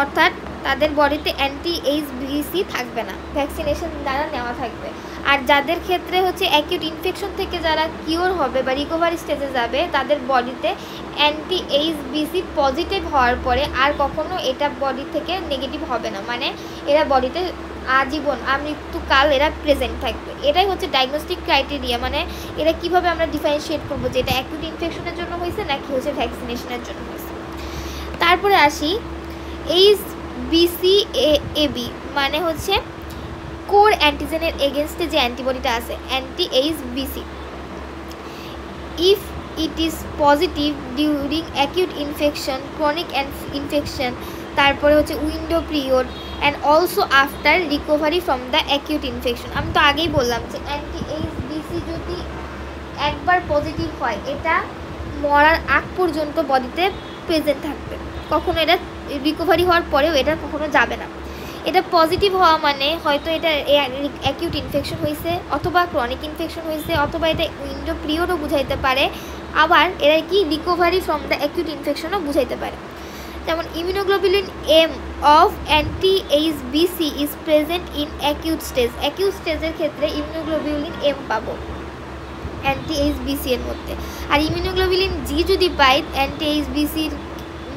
Speaker 1: অর্থাৎ তাদের বডিতে anti-HBc থাকবে না, ভ্যাকসিনেশন দ্বারা নেওয়া থাকবে। আর যাদের ক্ষেত্রে হচ্ছে অ্যাকিউট ইনফেকশন থেকে যারা কিওর হবে বা রিকভারি স্টেজে যাবে তাদের বডিতে anti-HBc পজিটিভ হওয়ার পরে আর কখনো এটা বডি থেকে নেগেটিভ হবে না, মানে এরা বডিতে আজীবন আমৃত্যুকাল এরা প্রেজেন্ট থাকবে। এটাই হচ্ছে ডায়াগনস্টিক ক্রাইটেরিয়া, মানে এরা কিভাবে আমরা ডিফারেন্সিয়েট করবো যে এটা অ্যাকিউট ইনফেকশনের জন্য হয়েছে নাকি হচ্ছে ভ্যাকসিনেশনের জন্য হয়েছে। তারপরে আসি HBcAb মানে হচ্ছে কোর অ্যান্টিজেনের এগেনস্টে যে অ্যান্টিবডিটা আছে anti-HBc। If it is positive during acute infection, chronic infection, তারপরে হচ্ছে window period and also after recovery from the acute infection. আমি তো আগেই বললাম যে অ্যান্টি-এইচবিসি যদি একবার পজিটিভ হয় এটা মরার আগ পর্যন্ত বডিতে প্রেজেন্ট থাকবে, কখনো এটা রিকভারি হওয়ার পরেও এটা কখনো যাবে না। এটা পজিটিভ হওয়া মানে হয়তো এটা অ্যাকিউট ইনফেকশন হয়েছে, অথবা ক্রনিক ইনফেকশন হয়েছে, অথবা এটা উইন্ডো পিরিয়ডও বুঝাইতে পারে, আবার এরা কি রিকভারি ফ্রম দ্য অ্যাকিউট ইনফেকশনও বুঝাইতে পারে। যেমন immunoglobulin M of anti HBc is present in acute stage. অ্যাকিউট স্টেজের ক্ষেত্রে ইমিউনোগ্লোবুলিন এম পাবো অ্যান্টি-এইচবিসি এর মধ্যে, আর ইমিউনোগ্লোবুলিন জি যদি পাই অ্যান্টি-এইচবিসির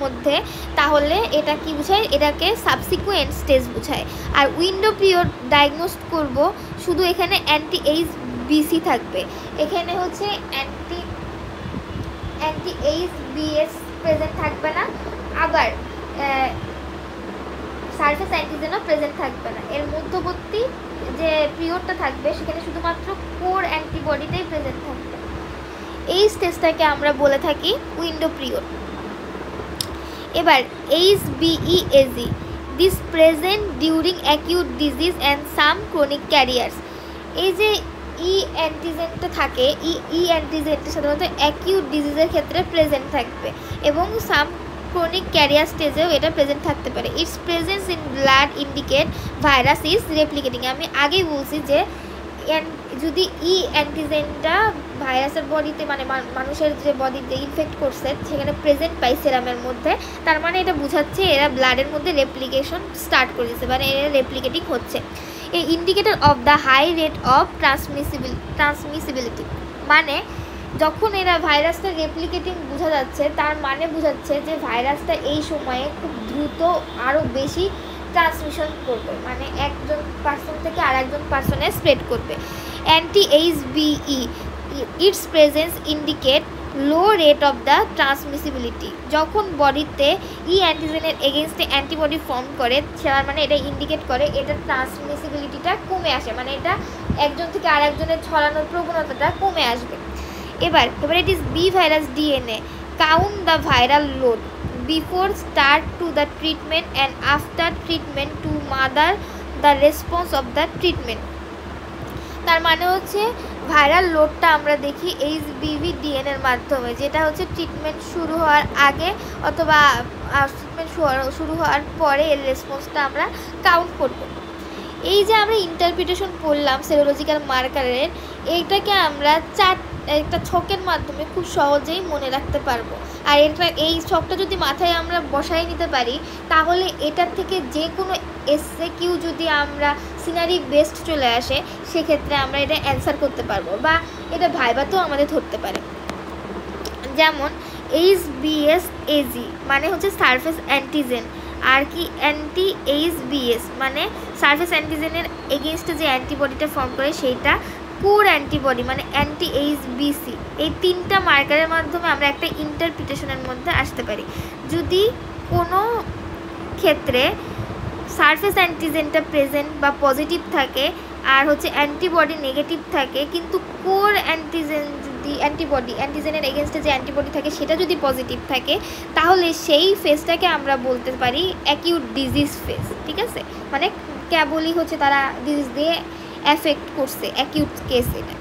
Speaker 1: মধ্যে তাহলে এটা কি বোঝায়, এটাকে সাবসিকুয়েন্ট স্টেজ বোঝায়। আর উইন্ডো পিরিয়ড ডায়াগনোস করব শুধু এখানে অ্যান্টি-এইচবিসি থাকবে, এখানে হচ্ছে অ্যান্টি-এইচবিএস প্রেজেন্ট থাকবে না, আবার সারফেস অ্যান্টিজেনও প্রেজেন্ট থাকবে না। এর মধ্যবর্তী যে পিরিয়ডটা থাকবে সেখানে শুধুমাত্র কোর অ্যান্টিবডিটাই প্রেজেন্ট থাকবে। এই স্টেজটাকে আমরা বলে থাকি উইন্ডো পিরিয়ড। এবার HBeAg this present during acute disease and some chronic carriers. এই যে অ্যান্টিজেনটা থাকে, অ্যান্টিজেনটা সাধারণত অ্যাকিউট ডিজিজের ক্ষেত্রে প্রেজেন্ট থাকবে এবং সাম ক্রনিক ক্যারিয়ার স্টেজেও এটা প্রেজেন্ট থাকতে পারে। It's presence in blood indicate virus is replicating. আমি আগেই বলছি যে যদি অ্যান্টিজেনটা ভাইরাসের বডিতে মানে মানুষের যে বডিতে ইনফেক্ট করছে সেখানে প্রেজেন্ট পাই সিরামের মধ্যে, তার মানে এটা বোঝাচ্ছে এরা ব্লাডের মধ্যে রেপ্লিকেশন স্টার্ট করেছে, মানে এরা রেপ্লিকেটিং হচ্ছে। এই indicator of the high rate of transmissibility, মানে যখন এরা ভাইরাসটা রেপ্লিকেটিং বোঝা যাচ্ছে তার মানে বোঝাচ্ছে যে ভাইরাসটা এই সময়ে খুব দ্রুত আরও বেশি ট্রান্সমিশন করবে, মানে একজন পার্সন থেকে আর একজন পার্সনে স্প্রেড করবে। Anti-HBe its presence indicate low rate of the transmissibility. যখন বডিতে অ্যান্টিজেনের এগেনস্টে অ্যান্টিবডি ফর্ম করে তার মানে এটা ইন্ডিকেট করে এটা ট্রান্সমিসিবিলিটিটা কমে আসে, মানে এটা একজন থেকে আর একজনের ছড়ানোর প্রবণতাটা কমে আসবে। এবার hepatitis B virus DNA count the viral load before start to the treatment and after treatment to monitor the response of the treatment. তার মানে হচ্ছে ভাইরাল লোডটা আমরা দেখি HBV ডিএনএর মাধ্যমে, যেটা হচ্ছে ট্রিটমেন্ট শুরু হওয়ার আগে অথবা ট্রিটমেন্ট শুরু হওয়ার পরে এর রেসপন্সটা আমরা কাউন্ট করব। এই যে আমরা ইন্টারপ্রিটেশন করলাম সেরোলজিক্যাল মার্কারের, এইটাকে আমরা একটা ছকের মাধ্যমে খুব সহজেই মনে রাখতে পারবো। আর এই ছকটা যদি মাথায় আমরা বসাই নিতে পারি তাহলে এটার থেকে যে কোনো এসএকিউ যদি আমরা সিনারি বেসড চলে আসে সেক্ষেত্রে আমরা এটা অ্যান্সার করতে পারবো, বা এটা ভাইবাতেও আমাদের ধরতে পারে। যেমন HBsAg মানে হচ্ছে সারফেস অ্যান্টিজেন, আর কি অ্যান্টি-এইচবিএস মানে সারফেস অ্যান্টিজেনের এগেনস্টে যে অ্যান্টিবডিটা ফর্ম করে সেইটা কোর অ্যান্টিবডি মানে অ্যান্টি-এইচবিসি। এই তিনটা মার্কারের মাধ্যমে আমরা একটা ইন্টারপ্রিটেশনের মধ্যে আসতে পারি। যদি কোনো ক্ষেত্রে সারফেস অ্যান্টিজেনটা প্রেজেন্ট বা পজিটিভ থাকে আর হচ্ছে অ্যান্টিবডি নেগেটিভ থাকে, কিন্তু কোর অ্যান্টিজেন যদি অ্যান্টিজেনের এগেনস্টে যে অ্যান্টিবডি থাকে সেটা যদি পজিটিভ থাকে তাহলে সেই ফেজটাকে আমরা বলতে পারি অ্যাকিউট ডিজিজ ফেজ। ঠিক আছে, মানে কেবলই হচ্ছে তারা ডিজিজ দিয়ে এফেক্ট করছে, অ্যাকিউট কেস এটা।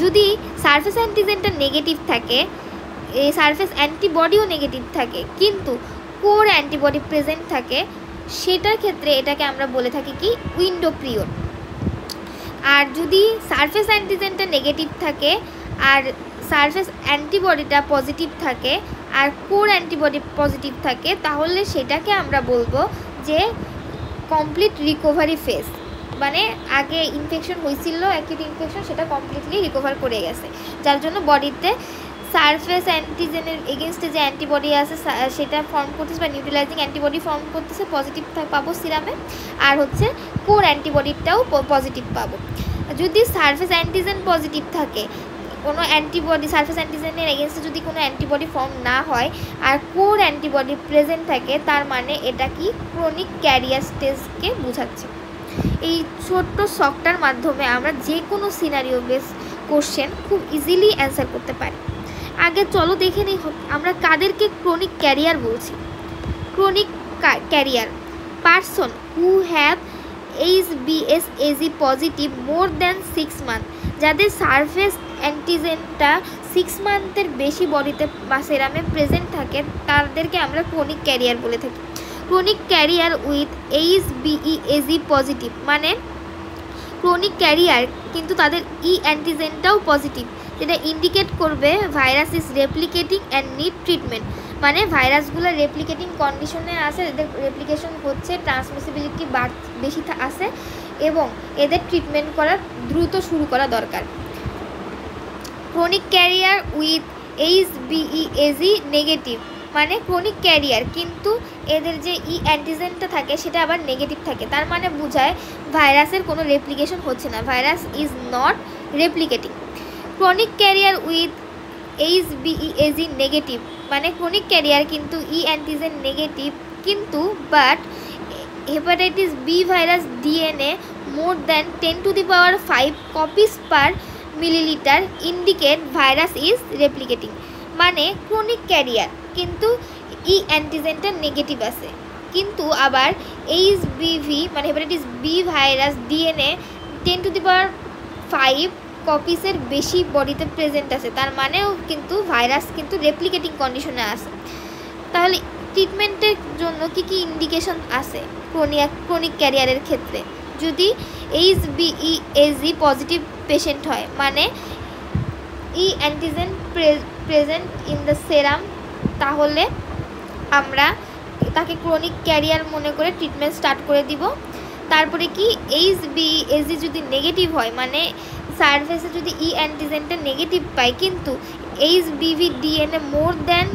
Speaker 1: যদি সারফেস অ্যান্টিজেনটা নেগেটিভ থাকে, এই সারফেস অ্যান্টিবডিও নেগেটিভ থাকে কিন্তু কোর অ্যান্টিবডি প্রেজেন্ট থাকে, সেটার ক্ষেত্রে এটাকে আমরা বলে থাকি কি উইন্ডো পিরিয়ড। আর যদি সারফেস অ্যান্টিজেনটা নেগেটিভ থাকে আর সারফেস অ্যান্টিবডিটা পজিটিভ থাকে আর কোর অ্যান্টিবডি পজিটিভ থাকে তাহলে সেটাকে আমরা বলবো যে কমপ্লিট রিকভারি ফেজ, মানে আগে ইনফেকশন হয়েছিল অ্যাকিউট ইনফেকশন সেটা কমপ্লিটলি রিকভার করে গেছে, যার জন্য বডিতে সারফেস অ্যান্টিজেনের এগেনস্টে যে অ্যান্টিবডি আছে সেটা ফর্ম করতেছে বা নিউট্রালাইজিং অ্যান্টিবডি ফর্ম করতেছে, পজিটিভ পাবো সিরামে, আর হচ্ছে কোর অ্যান্টিবডিটাও পজিটিভ পাবো। যদি সারফেস অ্যান্টিজেন পজিটিভ থাকে, কোনো অ্যান্টিবডি সারফেস অ্যান্টিজেনের এগেনস্টে যদি কোনো অ্যান্টিবডি ফর্ম না হয় আর কোর অ্যান্টিবডি প্রেজেন্ট থাকে, তার মানে এটা কি ক্রনিক ক্যারিয়ার স্টেজকে বোঝাচ্ছে। এই ছোট্ট শকটার মাধ্যমে আমরা যে কোনো সিনারিও বেস কোশ্চেন খুব ইজিলি অ্যান্সার করতে পারি। আগে চলো দেখে নিই আমরা কাদেরকে ক্রনিক ক্যারিয়ার বলছি। Chronic carrier. Person who have HBsAg positive more than 6 month, যাদের সারফেস অ্যান্টিজেনটা 6 মান্থের বেশি বডিতে বা সেরামে প্রেজেন্ট থাকে তাদেরকে আমরা ক্রনিক ক্যারিয়ার বলে থাকি। Chronic carrier with HBeAg positive মানে ক্রনিক ক্যারিয়ার কিন্তু তাদের অ্যান্টিজেনটাও পজিটিভ, যেটা ইন্ডিকেট করবে virus is replicating and need treatment. মানে ভাইরাসগুলো রেপ্লিকেটিং কন্ডিশনে আছে, এদের রেপ্লিকেশন হচ্ছে, ট্রান্সমিসিবিলিটি বেশি আছে এবং এদের ট্রিটমেন্ট করা দ্রুত শুরু করা দরকার। Chronic carrier with HBeAg negative মানে ক্রনিক ক্যারিয়ার কিন্তু এদের যে অ্যান্টিজেনটা থাকে সেটা আবার নেগেটিভ থাকে, তার মানে বোঝায় ভাইরাসের কোনো রেপ্লিকেশন হচ্ছে না, virus is not replicating. Chronic carrier with HBeAg negative মানে ক্রনিক ক্যারিয়ার কিন্তু অ্যান্টিজেন নেগেটিভ কিন্তু but hepatitis B virus DNA more than 10⁵ copies per millilitre indicate virus is replicating. মানে ক্রনিক ক্যারিয়ার কিন্তু অ্যান্টিজেনটা নেগেটিভ আছে কিন্তু আবার HBV মানে হেপাটাইটিস বি ভাইরাস ডিএনএ 10⁵ কপিসের বেশি বডিতে প্রেজেন্ট আছে, তার মানেও কিন্তু ভাইরাস কিন্তু রেপ্লিকেটিং কন্ডিশনে আছে। তাহলে ট্রিটমেন্টের জন্য কি কি ইন্ডিকেশন আছে ক্রনিক ক্যারিয়ারের ক্ষেত্রে? যদি HBeAg পজিটিভ পেশেন্ট হয় মানে অ্যান্টিজেন প্রেজেন্ট ইন দ্য সেরাম, তাহলে আমরা তাকে ক্রনিক ক্যারিয়ার মনে করে ট্রিটমেন্ট স্টার্ট করে দিব। তারপরে কি HBeAg যদি নেগেটিভ হয় মানে সারফেসে যদি অ্যান্টিজেনটা নেগেটিভ পায় কিন্তু HBV DNA more than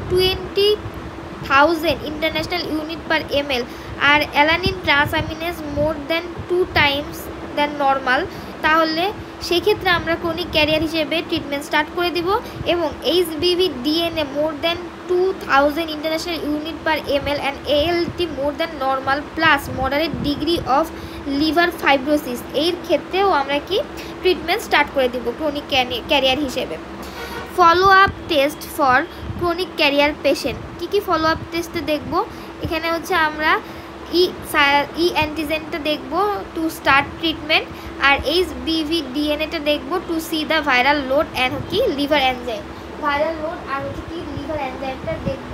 Speaker 1: 20,000 international unit per ml আর alanine transaminase more than 2 times than normal, তাহলে সেক্ষেত্রে আমরা ক্রনিক ক্যারিয়ার হিসেবে ট্রিটমেন্ট স্টার্ট করে দিব। এবং HBV DNA more than 2000 international unit per ml and ALT more than normal plus moderate degree of liver fibrosis, এর ক্ষেত্রেও আমরা কি ট্রিটমেন্ট স্টার্ট করে দিব ক্রনিক ক্যারিয়ার হিসেবে। Follow up test for chronic carrier patient, কী কী ফলো আপ টেস্টে দেখব? এখানে হচ্ছে আমরা অ্যান্টিজেনটা দেখব টু স্টার্ট ট্রিটমেন্ট আর HBV ডিএনএটা দেখব to see the viral load and কি লিভার এনজাইম, ভাইরাল লোড আর হচ্ছে কি লিভার এনজাইমটা দেখব।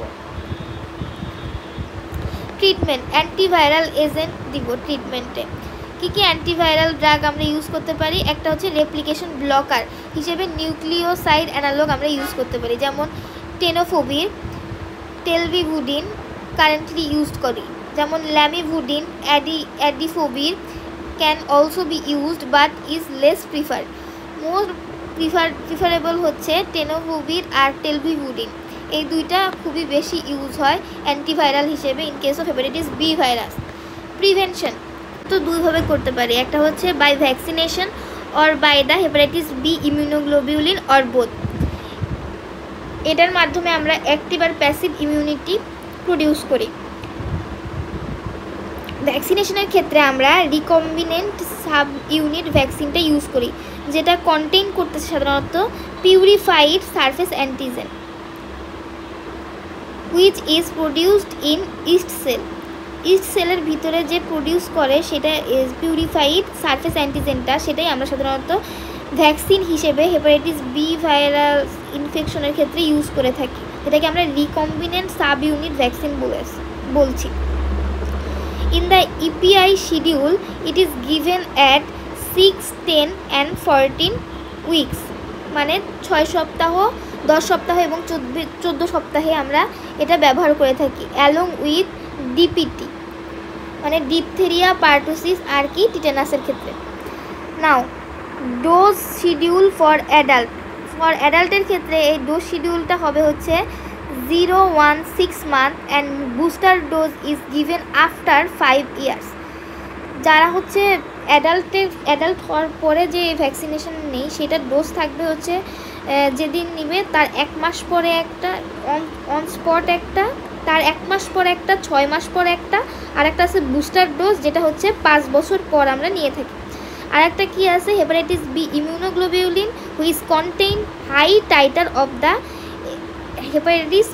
Speaker 1: ট্রিটমেন্ট অ্যান্টিভাইরাল এজেন্ট দিব ট্রিটমেন্টে। কী কী অ্যান্টিভাইরাল ড্রাগ আমরা ইউজ করতে পারি? একটা হচ্ছে রেপ্লিকেশন ব্লকার হিসেবে নিউক্লিওসাইড অ্যানালগ আমরা ইউজ করতে পারি, যেমন টেনোফোবির, টেলভিভুডিন কারেন্টলি ইউজ করি, যেমন lamivudine, adefovir can also be used but is less preferred. More preferable হচ্ছে টেনোফোবির আর টেলভিভুডিন, এই দুইটা খুবই বেশি ইউজ হয় অ্যান্টিভাইরাল হিসেবে in case of hepatitis B virus. Prevention তো দুইভাবে করতে পারি, একটা হচ্ছে by vaccination or by the hepatitis B immunoglobulin or both. এটার মাধ্যমে আমরা অ্যাক্টিভ আর প্যাসিভ ইমিউনিটি প্রডিউস করি। ভ্যাকসিনেশনের ক্ষেত্রে আমরা রিকম্বিনেন্ট সাব ইউনিট ভ্যাকসিনটা ইউজ করি, যেটা কন্টেইন করতেছে সাধারণত purified surface antigen which is produced in yeast cell. ইস্ট সেলের ভিতরে যে প্রডিউস করে সেটা পিউরিফাইড সারফেস অ্যান্টিজেনটা, সেটাই আমরা সাধারণত ভ্যাকসিন হিসেবে হেপাটাইটিস বি ভাইরাস ইনফেকশনের ক্ষেত্রে ইউজ করে থাকি, যেটাকে আমরা রিকম্বিনেন্ট সাব ইউনিট ভ্যাকসিন বলছি। In the EPI schedule it is given at 6, 10 and 14 weeks, মানে 6 সপ্তাহ, 10 সপ্তাহ এবং 14 সপ্তাহে আমরা এটা ব্যবহার করে থাকি, অ্যালং উইথ DPT মানে ডিপথেরিয়া, পার্টুসিস আর কি টিটেনাসের ক্ষেত্রে। নাও ডোজ শিডিউল ফর অ্যাডাল্টের ক্ষেত্রে এই ডোজ শিডিউলটা হবে হচ্ছে 0, 1, 6 month and booster dose is given after 5 years। যারা হচ্ছে অ্যাডাল্ট হওয়ার পরে যে ভ্যাকসিনেশন নেই সেটার ডোজ থাকবে হচ্ছে যেদিন নিবে তার 1 মাস পরে একটা, অন স্পট একটা, তার 1 মাস পর একটা, 6 মাস পর একটা, আর একটা আছে বুস্টার ডোজ যেটা হচ্ছে 5 বছর পর আমরা নিয়ে থাকি। আর একটা কী আছে hepatitis B immunoglobulin which contain high titre of the hepatitis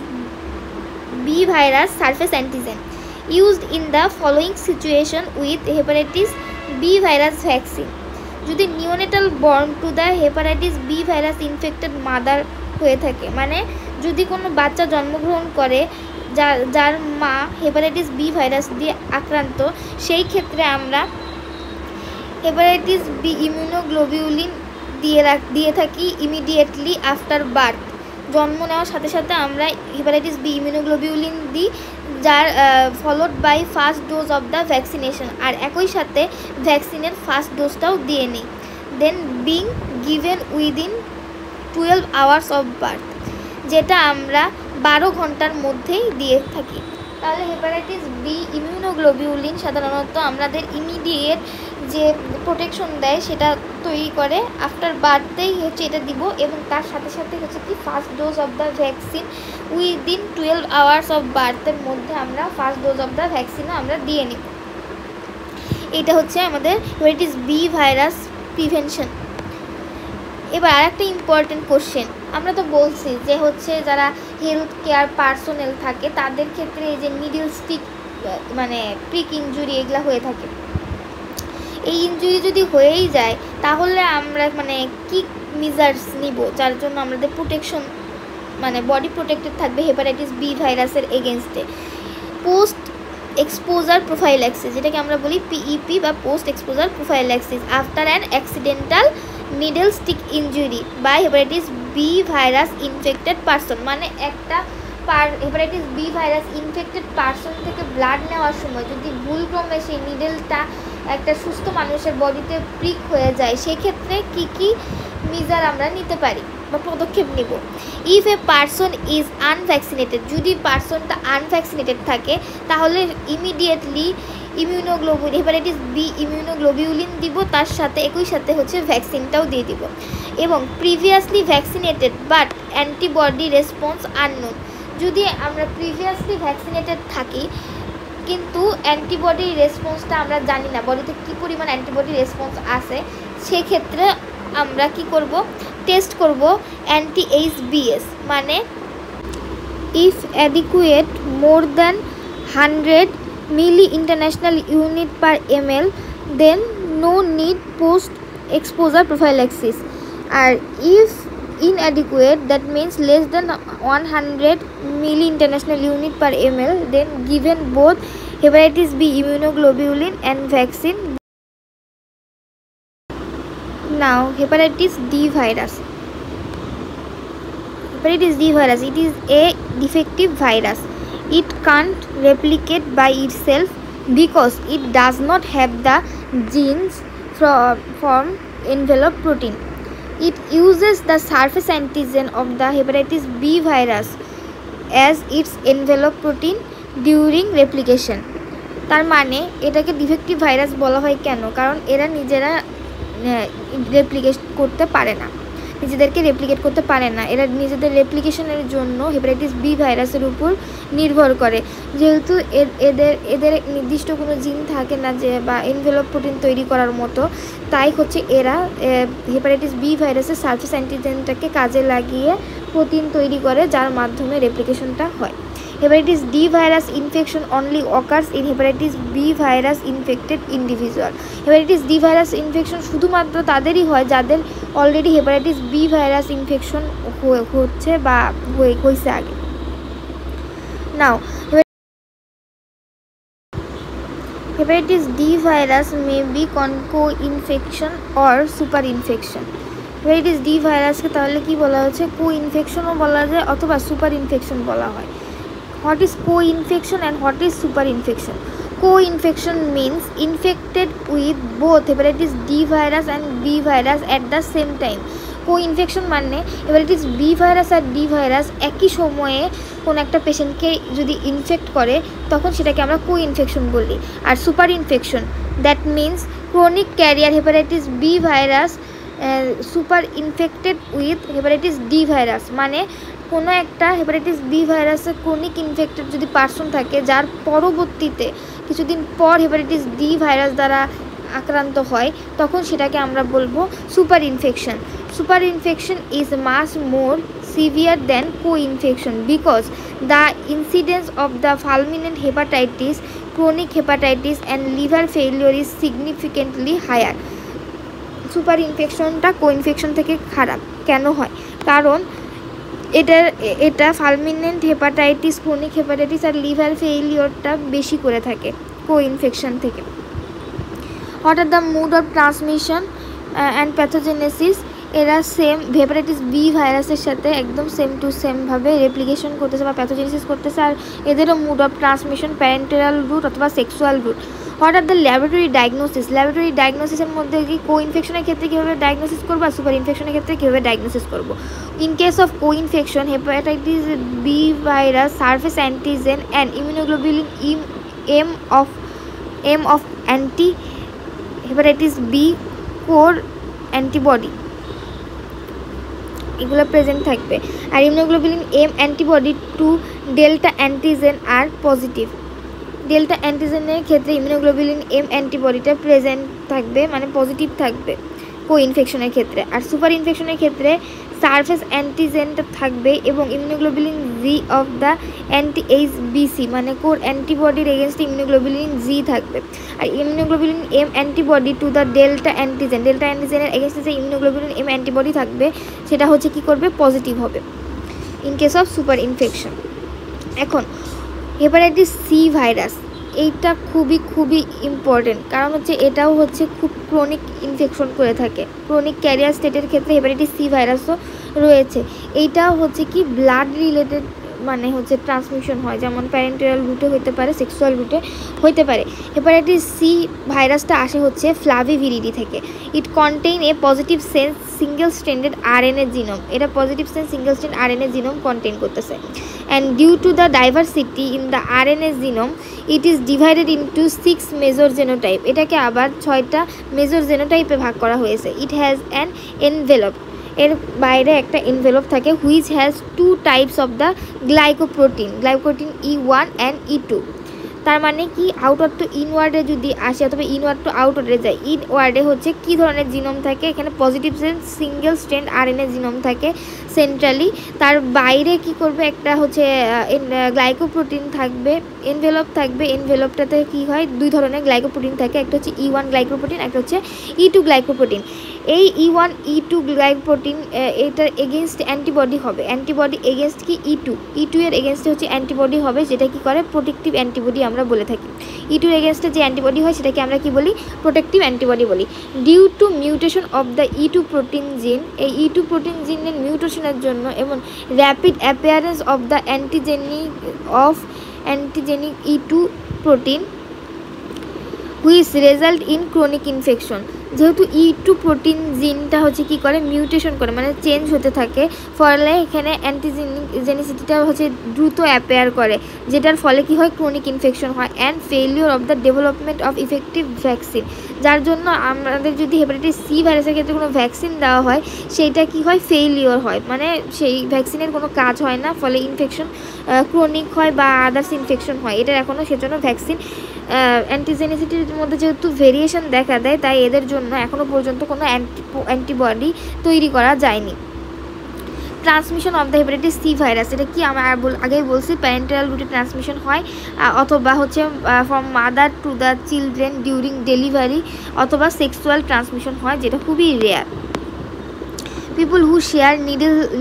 Speaker 1: B virus surface antigen. used in the following situation with hepatitis B virus vaccine. যদি neonatal born to the hepatitis B virus infected mother হয়ে থাকে, মানে যদি কোনো বাচ্চা জন্মগ্রহণ করে যার মা হেপাটাইটিস বি ভাইরাস দিয়ে আক্রান্ত, সেই ক্ষেত্রে আমরা হেপাটাইটিস বি ইমিউনোগ্লোবিউলিন দিয়ে থাকি ইমিডিয়েটলি আফটার বার্থ। জন্ম নেওয়ার সাথে সাথে আমরা হেপাটাইটিস বি ইমিউনোগ্লোবিউলিন দিই, যার followed by first dose of the vaccination, আর একই সাথে ভ্যাকসিনের ফার্স্ট ডোজটাও দিয়ে নিই। Then being given within 12 hours of birth, যেটা আমরা 12 ঘন্টার মধ্যেই দিয়ে থাকি। তাহলে হেপাটাইটিস বি ইমিউনোগ্লোবিউলিন সাধারণত আমাদের ইমিডিয়েট যে প্রোটেকশন দেয় সেটা তৈরি করে, আফটার বার্থেই হচ্ছে এটা দিব, এবং তার সাথে সাথে হচ্ছে কি first dose of the vaccine within 12 hours of বার্থের মধ্যে আমরা ফার্স্ট ডোজ অফ দ্য ভ্যাকসিনও আমরা দিয়ে নিব। এটা হচ্ছে আমাদের হেপাটাইটিস বি ভাইরাস প্রিভেনশন। এবার আরেকটা ইম্পর্টেন্ট কোশ্চেন, আমরা তো বলছি যে হচ্ছে যারা হেলথ কেয়ার পার্সোনেল থাকে তাদের ক্ষেত্রে এই যে নিডল স্টিক মানে প্রিক ইনজুরি এগুলো হয়ে থাকে। এই ইনজুরি যদি হয়েই যায় তাহলে আমরা মানে কি মেজার্স নিব যার জন্য আমাদের প্রোটেকশন মানে বডি প্রোটেক্টেড থাকবে হেপাটাইটিস বি ভাইরাসের এগেনস্টে। পোস্ট এক্সপোজার প্রোফাইল্যাক্সিস, যেটাকে আমরা বলি পিইপি বা post exposure prophylaxis after an accidental needle stick injury by hepatitis B virus infected person, মানে একটা hepatitis B virus infected person থেকে ব্লাড নেওয়ার সময় যদি ভুলক্রমে সেই নিডলটা একটা সুস্থ মানুষের বডিতে প্রিক হয়ে যায়, সেক্ষেত্রে কী কী মেজার আমরা নিতে পারি বা পদক্ষেপ নেব। If a person is unvaccinated, যদি পারসনটা আনভ্যাকসিনেটেড থাকে তাহলে ইমিডিয়েটলি হেপাটাইটিস বি ইমিউনোগ্লোবিউলিন দিব, তার সাথে একই সাথে হচ্ছে ভ্যাকসিনটাও দিয়ে দিব। এবং previously vaccinated but antibody response unknown, যদি আমরা প্রিভিয়াসলি ভ্যাকসিনেটেড থাকি কিন্তু অ্যান্টিবডি রেসপন্সটা আমরা জানি না, বডিতে কী পরিমাণ অ্যান্টিবডি রেসপন্স আছে, সেক্ষেত্রে আমরা কি করব, টেস্ট করব অ্যান্টি-HBs, মানে if adequate more than 100 milli international unit per ml then no need post exposure prophylaxis. আর if inadequate, that means less than 100 milli international unit per ml, then given both hepatitis B immunoglobulin and vaccine. Now hepatitis D virus. Hepatitis D virus, it is a defective virus. It can't replicate by itself because it does not have the genes from envelope protein. It uses the surface antigen of the hepatitis B virus as its envelope protein during replication. তার মানে এটাকে defective virus বলা হয় কেন? কারণ এরা নিজেরা নিজেদেরকে রেপ্লিকেট করতে পারে না। এরা নিজেদের রেপ্লিকেশনের জন্য হেপাটাইটিস বি ভাইরাসের উপর নির্ভর করে। যেহেতু এদের নির্দিষ্ট কোনো জিন থাকে না যে বা এনভেলপ প্রোটিন তৈরি করার মতো, তাই হচ্ছে এরা হেপাটাইটিস বি ভাইরাসের সারফেস অ্যান্টিজেনটাকে কাজে লাগিয়ে প্রোটিন তৈরি করে, যার মাধ্যমে রেপ্লিকেশনটা হয়। Hepatitis D virus infection only occurs in hepatitis B virus infected individual. Hepatitis D virus infection শুধুমাত্র তাদেরই হয় যাদের already hepatitis B virus infection হচ্ছে বা হয়েছে আগে। নাও hepatitis D virus may be co-infection or super infection. hepatitis D ভাইরাসকে তাহলে কি বলা হচ্ছে? কো-ইনফেকশনও বলা যায় অথবা সুপার ইনফেকশন বলা হয়। What is co-infection and what is super infection? Co-infection means infected with both hepatitis D virus and B virus at the same time. Co-infection মানে হেপাটাইটিস বি ভাইরাস আর ডি ভাইরাস একই সময়ে কোনো একটা পেশেন্টকে যদি in fact করে তখন সেটাকে আমরা কো-ইনফেকশন বলি। আর super infection that means chronic carrier hepatitis B virus super infected with hepatitis D virus, মানে কোনো একটা হেপাটাইটিস বি ভাইরাসে ক্রনিক ইনফেক্টেড যদি পার্সন থাকে যার পরবর্তীতে কিছুদিন পর হেপাটাইটিস ডি ভাইরাস দ্বারা আক্রান্ত হয়, তখন সেটাকে আমরা বলবো super infection. Super infection is much more severe than co-infection because the incidence of the fulminant hepatitis, chronic hepatitis and liver failure is significantly higher. Super ইনফেকশনটা কো ইনফেকশন থেকে খারাপ কেন হয়? কারণ এটা ফালমিনেন্ট হেপাটাইটিস, ক্রনিক হেপাটাইটিস আর লিভার ফেইলিওরটা বেশি করে থাকে কো ইনফেকশন থেকে। What are the mode of transmission and pathogenesis? এরা সেম হেপাটাইটিস বি ভাইরাসের সাথে একদম সেম টু সেমভাবে রেপ্লিকেশন করতেছে বা প্যাথোজেনেসিস করতেছে, আর এদেরও mode of transmission parenteral route অথবা sexual route. What are the laboratory diagnosis? Laboratory ডায়াগনোসিসের মধ্যে কি কো ইনফেকশনের ক্ষেত্রে কীভাবে ডায়াগনোসিস করবো আর সুপার ইনফেকশনের ক্ষেত্রে কীভাবে ডায়াগনোসিস করবো? In case of co infection hepatitis B virus surface antigen and immunoglobulin M of anti hepatitis B core antibody এগুলো প্রেজেন্ট থাকবে, আর immunoglobulin M antibody to delta antigen are positive. Delta অ্যান্টিজেনের ক্ষেত্রে immunoglobulin M অ্যান্টিবডিটা present থাকবে, মানে positive থাকবে কো ইনফেকশনের ক্ষেত্রে। আর super ইনফেকশনের ক্ষেত্রে সারফেস অ্যান্টিজেনটা থাকবে এবং immunoglobulin G of the anti এইচবিসি মানে কোর অ্যান্টিবডির এগেনস্টে ইমিউনোগ্লোবুলিন জি থাকবে। আর immunoglobulin M antibody to the delta অ্যান্টিজেনের এগেনস্টে যে ইমিউনোগ্লোবুলিন এম অ্যান্টিবডি থাকবে সেটা হচ্ছে কী করবে? পজিটিভ হবে in case of super infection. এখন হেপাটাইটিস সি ভাইরাস, এইটা খুবই ইম্পর্টেন্ট, কারণ হচ্ছে এটাও হচ্ছে খুব ক্রনিক ইনফেকশন করে থাকে। ক্রনিক ক্যারিয়ার স্টেটের ক্ষেত্রে হেপাটাইটিস সি ভাইরাসও রয়েছে। এইটাও হচ্ছে কি ব্লাড রিলেটেড মানে হচ্ছে ট্রান্সমিশন হয়, যেমন প্যারেন্টাল রুটে হইতে পারে, সেক্সুয়াল রুটে হইতে পারে। হেপাটাইটিস সি ভাইরাসটা আসে হচ্ছে ফ্লাভিভিরিডি থেকে। It contain a positive sense single stranded RNA genome. এটা positive sense single strand RNA genome contain করতেছে। And due to the diversity in the RNA genome it is divided into 6 major genotype. এটাকে আবার 6টা major জেনোটাইপে ভাগ করা হয়েছে। It has an envelope, এর বাইরে একটা এনভেলপ থাকে, which has 2 types of the glycoprotein E1 and E2। তার মানে কি আউটওয়ার্ড টু ইনওয়ার্ডে যদি আসে অথবা ইনওয়ার্ড টু আউটওয়ার্ডে যায়, ইনওয়ার্ডে হচ্ছে কী ধরনের জিনোম থাকে? এখানে positive sense single strand RNA genome থাকে সেন্ট্রালি। তার বাইরে কি করবে? একটা হচ্ছে গ্লাইকোপ্রোটিন থাকবে, এনভেলপ থাকবে। এনভেলপটাতে কি হয়? 2 ধরনের গ্লাইকোপ্রোটিন থাকে, একটা হচ্ছে E1 গ্লাইকোপ্রোটিন, একটা হচ্ছে E2 গ্লাইকোপ্রোটিন। এই E1 E2 গ্লাইকোপ্রোটিন এটার এগেনস্ট অ্যান্টিবডি হবে। অ্যান্টিবডি এগেনস্ট কি? E2 এর এগেনস্টে হচ্ছে অ্যান্টিবডি হবে, যেটা কি করে? প্রোটেক্টিভ অ্যান্টিবডি আমরা বলে থাকি। E2 এর এগেনস্টে যে অ্যান্টিবডি হয় সেটাকে আমরা কি বলি? প্রোটেক্টিভ অ্যান্টিবডি বলি। Due to mutation of the E2 protein gene, এই E2 প্রোটিন জিনের মিউটেশনের জন্য এবং rapid appearance of the antigenic E2 protein which result in chronic infection. যেহেতু E2 প্রোটিন জিনটা হচ্ছে কী করে? মিউটেশন করে, মানে চেঞ্জ হতে থাকে, ফলে এখানে অ্যান্টিজেনিসিটিটা হচ্ছে দ্রুত অ্যাপেয়ার করে, যেটার ফলে কি হয়? ক্রনিক ইনফেকশন হয় and failure of the development of effective vaccine. যার জন্য আমাদের যদি হেপাটাইটিস সি ভাইরাসের ক্ষেত্রে কোনো ভ্যাকসিন দেওয়া হয় সেইটা কি হয়? ফেইলিওর হয়, মানে সেই ভ্যাকসিনের কোনো কাজ হয় না, ফলে ইনফেকশন ক্রনিক হয় বা আদার্স ইনফেকশন হয়। এটার এখনও সেজন্য ভ্যাকসিন অ্যান্টিজেনিসিটির মধ্যে যেহেতু ভেরিয়েশন দেখা দেয়, তাই এদের জন্য এখনও পর্যন্ত কোনো অ্যান্টিবডি তৈরি করা যায়নি। Transmission of the hepatitis C virus, এটা কি আমরা আগেই বলছি, প্যারেন্টাল রুটে ট্রান্সমিশন হয়, অথবা হচ্ছে from mother to the children during delivery, অথবা সেক্সুয়াল ট্রান্সমিশন হয়, যেটা খুবই rare. People who share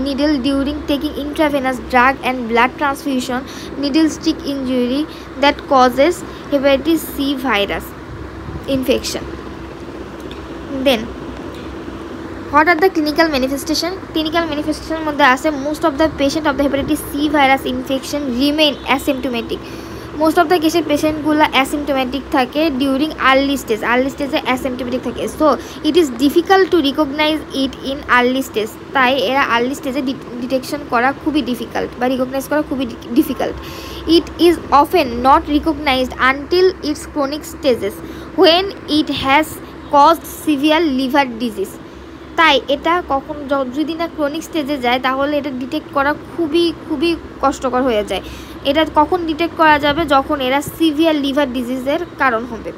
Speaker 1: needle during taking intravenous drug and blood transfusion, needle stick injury that causes hepatitis C virus infection. Then what are the clinical manifestation? Clinical manifestation মধ্যে আছে most of the patient of the hepatitis C virus infection remain asymptomatic. Most of the কেসের পেশেন্টগুলো asymptomatic থাকে during early স্টেজে asymptomatic থাকে। So it is difficult to recognise it in early stage. তাই এরা early স্টেজে ডিটেকশন করা খুবই ডিফিকাল্ট বা রিকগনাইজ করা খুবই difficult. It is often not recognised until its chronic stages when it has caused severe liver disease. তাই এটা কখন যদি না ক্রনিক স্টেজে যায় তাহলে এটা ডিটেক্ট করা খুবই কষ্টকর হয়ে যায়। এটা কখন ডিটেক্ট করা যাবে? যখন এরা সিভিয়ার লিভার ডিজিজের কারণ হবে।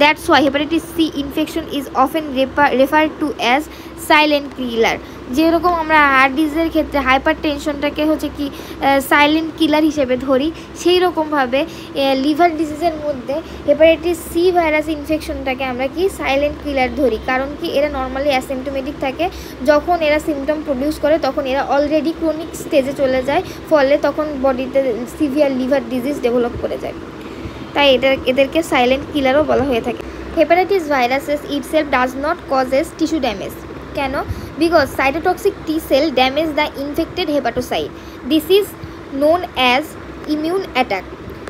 Speaker 1: That's why hepatitis C infection is often referred to as silent killer. যেরকম আমরা হার্ট ডিজিজের ক্ষেত্রে হাইপার টেনশনটাকে হচ্ছে কি সাইলেন্ট কিলার হিসেবে ধরি, সেই রকমভাবে লিভার ডিজিজের মধ্যে হেপাটাইটিস সি ভাইরাস ইনফেকশনটাকে আমরা কি সাইলেন্ট কিলার ধরি। কারণ কি এরা নর্মালি অ্যাসিমটোমেটিক থাকে, যখন এরা সিমটম প্রডিউস করে তখন এরা অলরেডি ক্রনিক স্টেজে চলে যায়, ফলে তখন বডিতে সিভিয়ার লিভার ডিজিজ ডেভেলপ করে যায়। তাই এদেরকে সাইলেন্ট কিলারও বলা হয়ে থাকে। Hepatitis viruses itself does not causes tissue damage. কেন? Because cytotoxic T cell damage the infected hepatocyte. This is known as immune attack.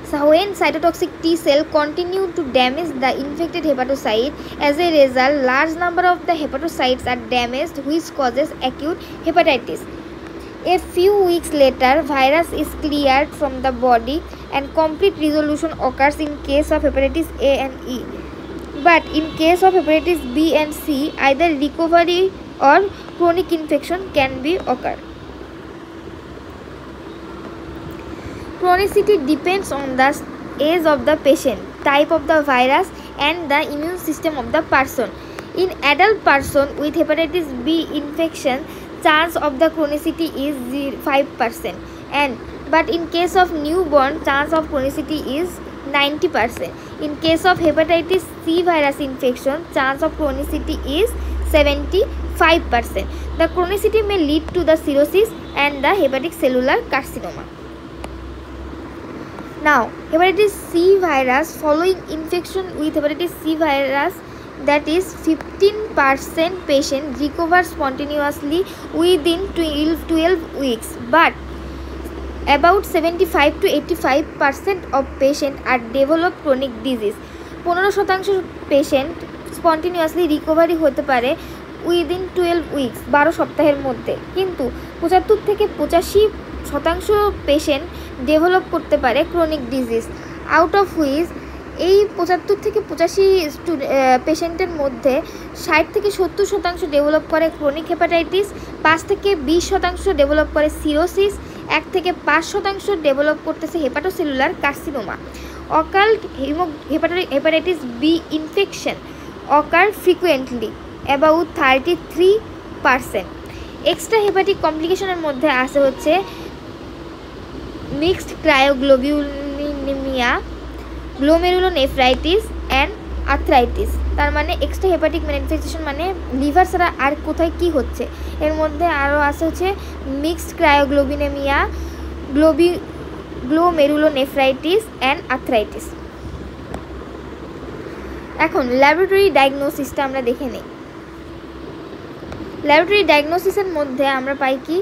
Speaker 1: So when cytotoxic T cell continue to damage the infected hepatocyte, as a result large number of the hepatocytes are damaged, which causes acute hepatitis. A few weeks later virus is cleared from the body and complete resolution occurs in case of hepatitis A and E. But in case of hepatitis B and C, either recovery or chronic infection can be occur. Chronicity depends on the age of the patient, type of the virus and the immune system of the person. In adult person with hepatitis B infection, chance of the chronicity is 5%, but in case of newborn, chance of chronicity is 90%. In case of hepatitis C virus infection, chance of chronicity is 75%. The chronicity may lead to the cirrhosis and the hepatic cellular carcinoma. Now, hepatitis C virus, following infection with hepatitis C virus, that is 15% patient recover spontaneously within 12 weeks, but about 75 to 85% of patient are develop chronic disease. 15% patient spontaneously recovery হতে পারে within 12 weeks, 12 সপ্তাহের মধ্যে, কিন্তু 75 থেকে 85% patient develop করতে পারে chronic disease. Out of which এই 75 থেকে 85 পেশেন্টের মধ্যে 60 থেকে 70% ডেভেলপ করে ক্রনিক হেপাটাইটিস, 5 থেকে 20% ডেভেলপ করে সিরোসিস, 1 থেকে 5% ডেভেলপ করতেছে hepatocellular carcinoma. Occult hepatitis B infection occur frequently about 33%। Extra hepatic কমপ্লিকেশনের মধ্যে আসে হচ্ছে mixed cryoglobulinemia, glomerulonephritis and arthritis. তার মানে এক্সট্রা হেপাটিক ম্যানিফেস্টেশন মানে লিভার ছাড়া আর কোথায় কি হচ্ছে। এর মধ্যে আরও আছে হচ্ছে mixed cryoglobulinemia, glomerulonephritis and arthritis. এখন ল্যাবরেটরি ডায়াগনোসিসটা আমরা দেখে নিই। ল্যাবরেটরি ডায়াগনোসিসের মধ্যে আমরা পাই কি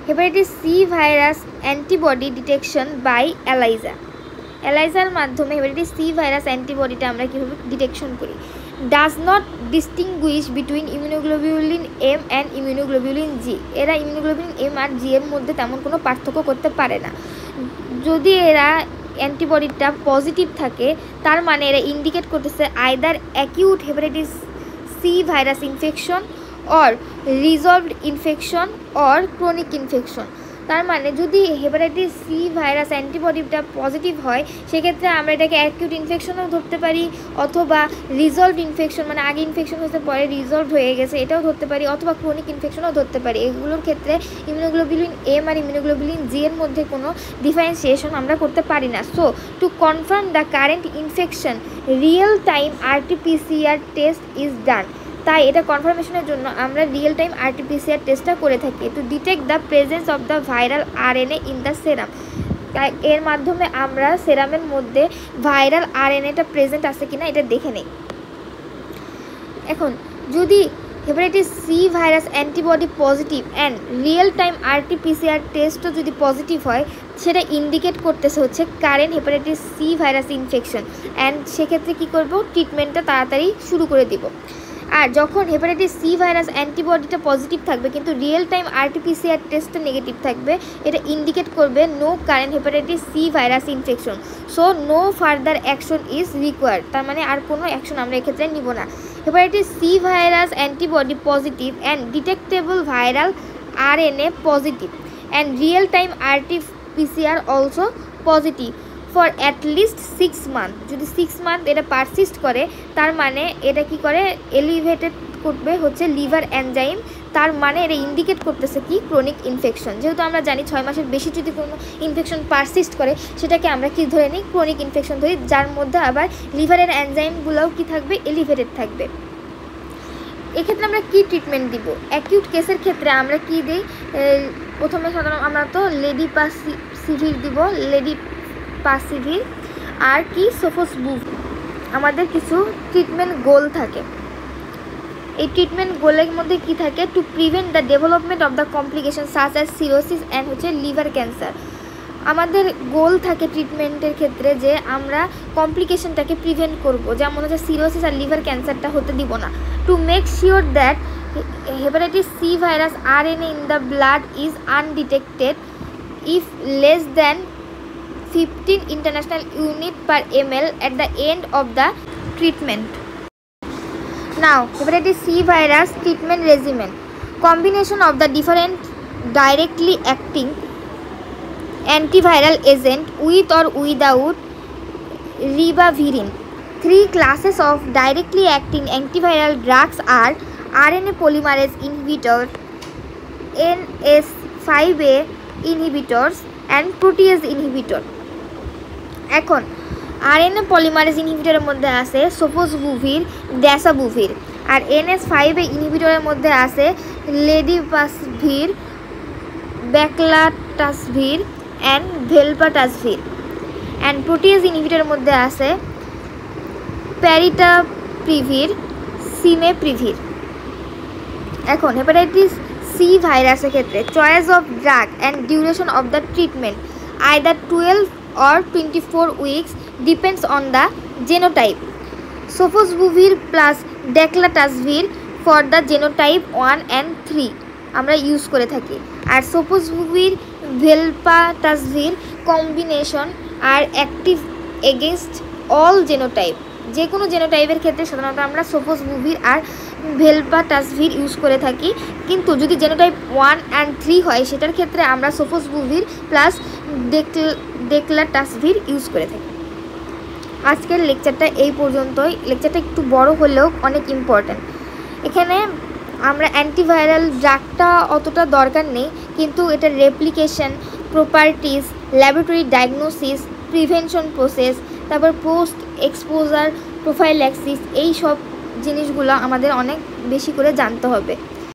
Speaker 1: hepatitis C virus antibody detection by ELISA. এলাইজার মাধ্যমে হেপাটাইটিস সি ভাইরাস অ্যান্টিবডিটা আমরা কীভাবে ডিটেকশন করি। Does not distinguish between immunoglobulin M and immunoglobulin G. এরা ইমিউনোগ্লোবিউলিন এম আর জি এর মধ্যে তেমন কোনো পার্থক্য করতে পারে না। যদি এরা অ্যান্টিবডিটা পজিটিভ থাকে তার মানে এরা ইন্ডিকেট করতেছে either acute hepatitis C virus infection or resolved infection or chronic infection. তার মানে যদি হেপাটাইটিস সি ভাইরাস অ্যান্টিবডিটা পজিটিভ হয় সেক্ষেত্রে আমরা এটাকে অ্যাকিউট ইনফেকশনও ধরতে পারি, অথবা রিজলভড ইনফেকশন মানে আগে ইনফেকশন হতে পরে রিজলভড হয়ে গেছে এটাও ধরতে পারি, অথবা ক্রনিক ইনফেকশনও ধরতে পারি। এগুলোর ক্ষেত্রে ইমিউনোগ্লোবিউলিন এম আর ইমিউনোগ্লোবিউলিন জি এর মধ্যে কোনো ডিফারেন্সিয়েশন আমরা করতে পারি না। So to confirm the current infection real time RT-PCR test is done. তাই এটা কনফার্মেশনের জন্য আমরা রিয়েল টাইম RT-PCR টেস্টটা করে থাকি to detect the presence of the viral RNA in the serum. এর মাধ্যমে আমরা সেরামের মধ্যে ভাইরাল RNAটা প্রেজেন্ট আছে কিনা এটা দেখে নেই। এখন যদি hepatitis C virus antibody positive and real time RT-PCR টেস্টও যদি পজিটিভ হয় সেটা ইন্ডিকেট করতেছে হচ্ছে current hepatitis C virus infection, and সেক্ষেত্রে কী করব, ট্রিটমেন্টটা তাড়াতাড়ি শুরু করে দিব। আর যখন হেপাটাইটিস সি ভাইরাস অ্যান্টিবডিটা পজিটিভ থাকবে কিন্তু রিয়েল টাইম RT-PCR টেস্টটা নেগেটিভ থাকবে, এটা ইন্ডিকেট করবে no current hepatitis C virus infection, so no further action is required. তার মানে আর কোনো অ্যাকশন আমরা এক্ষেত্রে নিব না। Hepatitis C virus antibody positive and detectable viral RNA positive and real time PCR also positive for at least 6 months। যদি 6 month এটা পারসিস্ট করে তার মানে এটা কি করে এলিভেটেড করবে হচ্ছে লিভার এনজাইম, তার মানে এটা ইন্ডিকেট করতেছে কি ক্রনিক ইনফেকশন। যেহেতু আমরা জানি 6 মাসের বেশি যদি কোনো ইনফেকশন পারসিস্ট করে সেটাকে আমরা কি ধরে নিই ক্রনিক ইনফেকশন ধরি, যার মধ্যে আবার লিভারের এনজাইমগুলোও কি থাকবে এলিভেটেড থাকবে। এক্ষেত্রে আমরা কি ট্রিটমেন্ট দিব? অ্যাকিউট কেসের ক্ষেত্রে আমরা কি দিই? প্রথমে সাধারণত আমরা তো লেডিপাসিভির দিব, লেডিপাসিভির আর কি সোফোসবুভির। আমাদের কিছু ট্রিটমেন্ট গোল থাকে। এই ট্রিটমেন্ট গোলের মধ্যে কি থাকে? To prevent the development of the complication such as cirrhosis and হচ্ছে লিভার ক্যান্সার। আমাদের গোল থাকে ট্রিটমেন্টের ক্ষেত্রে যে আমরা কমপ্লিকেশনটাকে প্রিভেন্ট করব, যেমন হচ্ছে সিরোসিস আর লিভার ক্যান্সারটা হতে দিব না। To make sure that hepatitis C virus RNA in the blood is undetected if less than 15 international unit per ml at the end of the treatment. Now, hepatitis C virus treatment regimen. Combination of the different directly acting antiviral agent with or without ribavirin. 3 classes of directly acting antiviral drugs are RNA polymerase inhibitor, NS5A inhibitors and protease inhibitor. এখন RNA polymerase ইনহিবিটরের মধ্যে আছে সোফোসবুভির, ড্যাসাবুভির, আর NS5A ইনহিবিটরের মধ্যে আছে লেডিপাসভির, ব্যাকলাটাসভির and ভেলপাটাসভির, and protease ইনহিবিটরের মধ্যে আছে প্যারিটাপ্রিভির, সিমেপ্রিভির। এখন hepatitis C ভাইরাসের ক্ষেত্রে choice of drug and duration of the treatment either 12 or 24 weeks depends on the genotype. Sofosbuvir plus declatasvir for the genotype 1 and 3 আমরা ইউজ করে থাকি, আর সোফোসবুভির ভেলপাটাসভির কম্বিনেশন আর অ্যাক্টিভ এগেনস্ট অল জেনোটাইপ। যে কোনো জেনোটাইপের ক্ষেত্রে সাধারণত আমরা সোফোসবুভির আর ভেলপাটাসভির ইউজ করে থাকি, কিন্তু যদি জেনোটাইপ 1 and 3 হয় সেটার ক্ষেত্রে আমরা সোফোসবুভির প্লাস ডেক্লাটাসভির ইউজ করে থাকি। আজকের লেকচারটা এই পর্যন্তই। লেকচারটা একটু বড় হলেও অনেক ইম্পর্ট্যান্ট। এখানে আমরা অ্যান্টিভাইরাল ড্রাগটা অতটা দরকার নেই, কিন্তু এটার replication, properties, laboratory diagnosis, prevention process, তারপর পোস্ট এক্সপোজার প্রোফাইল্যাক্সিস, এই সব জিনিসগুলো আমাদের অনেক বেশি করে জানতে হবে।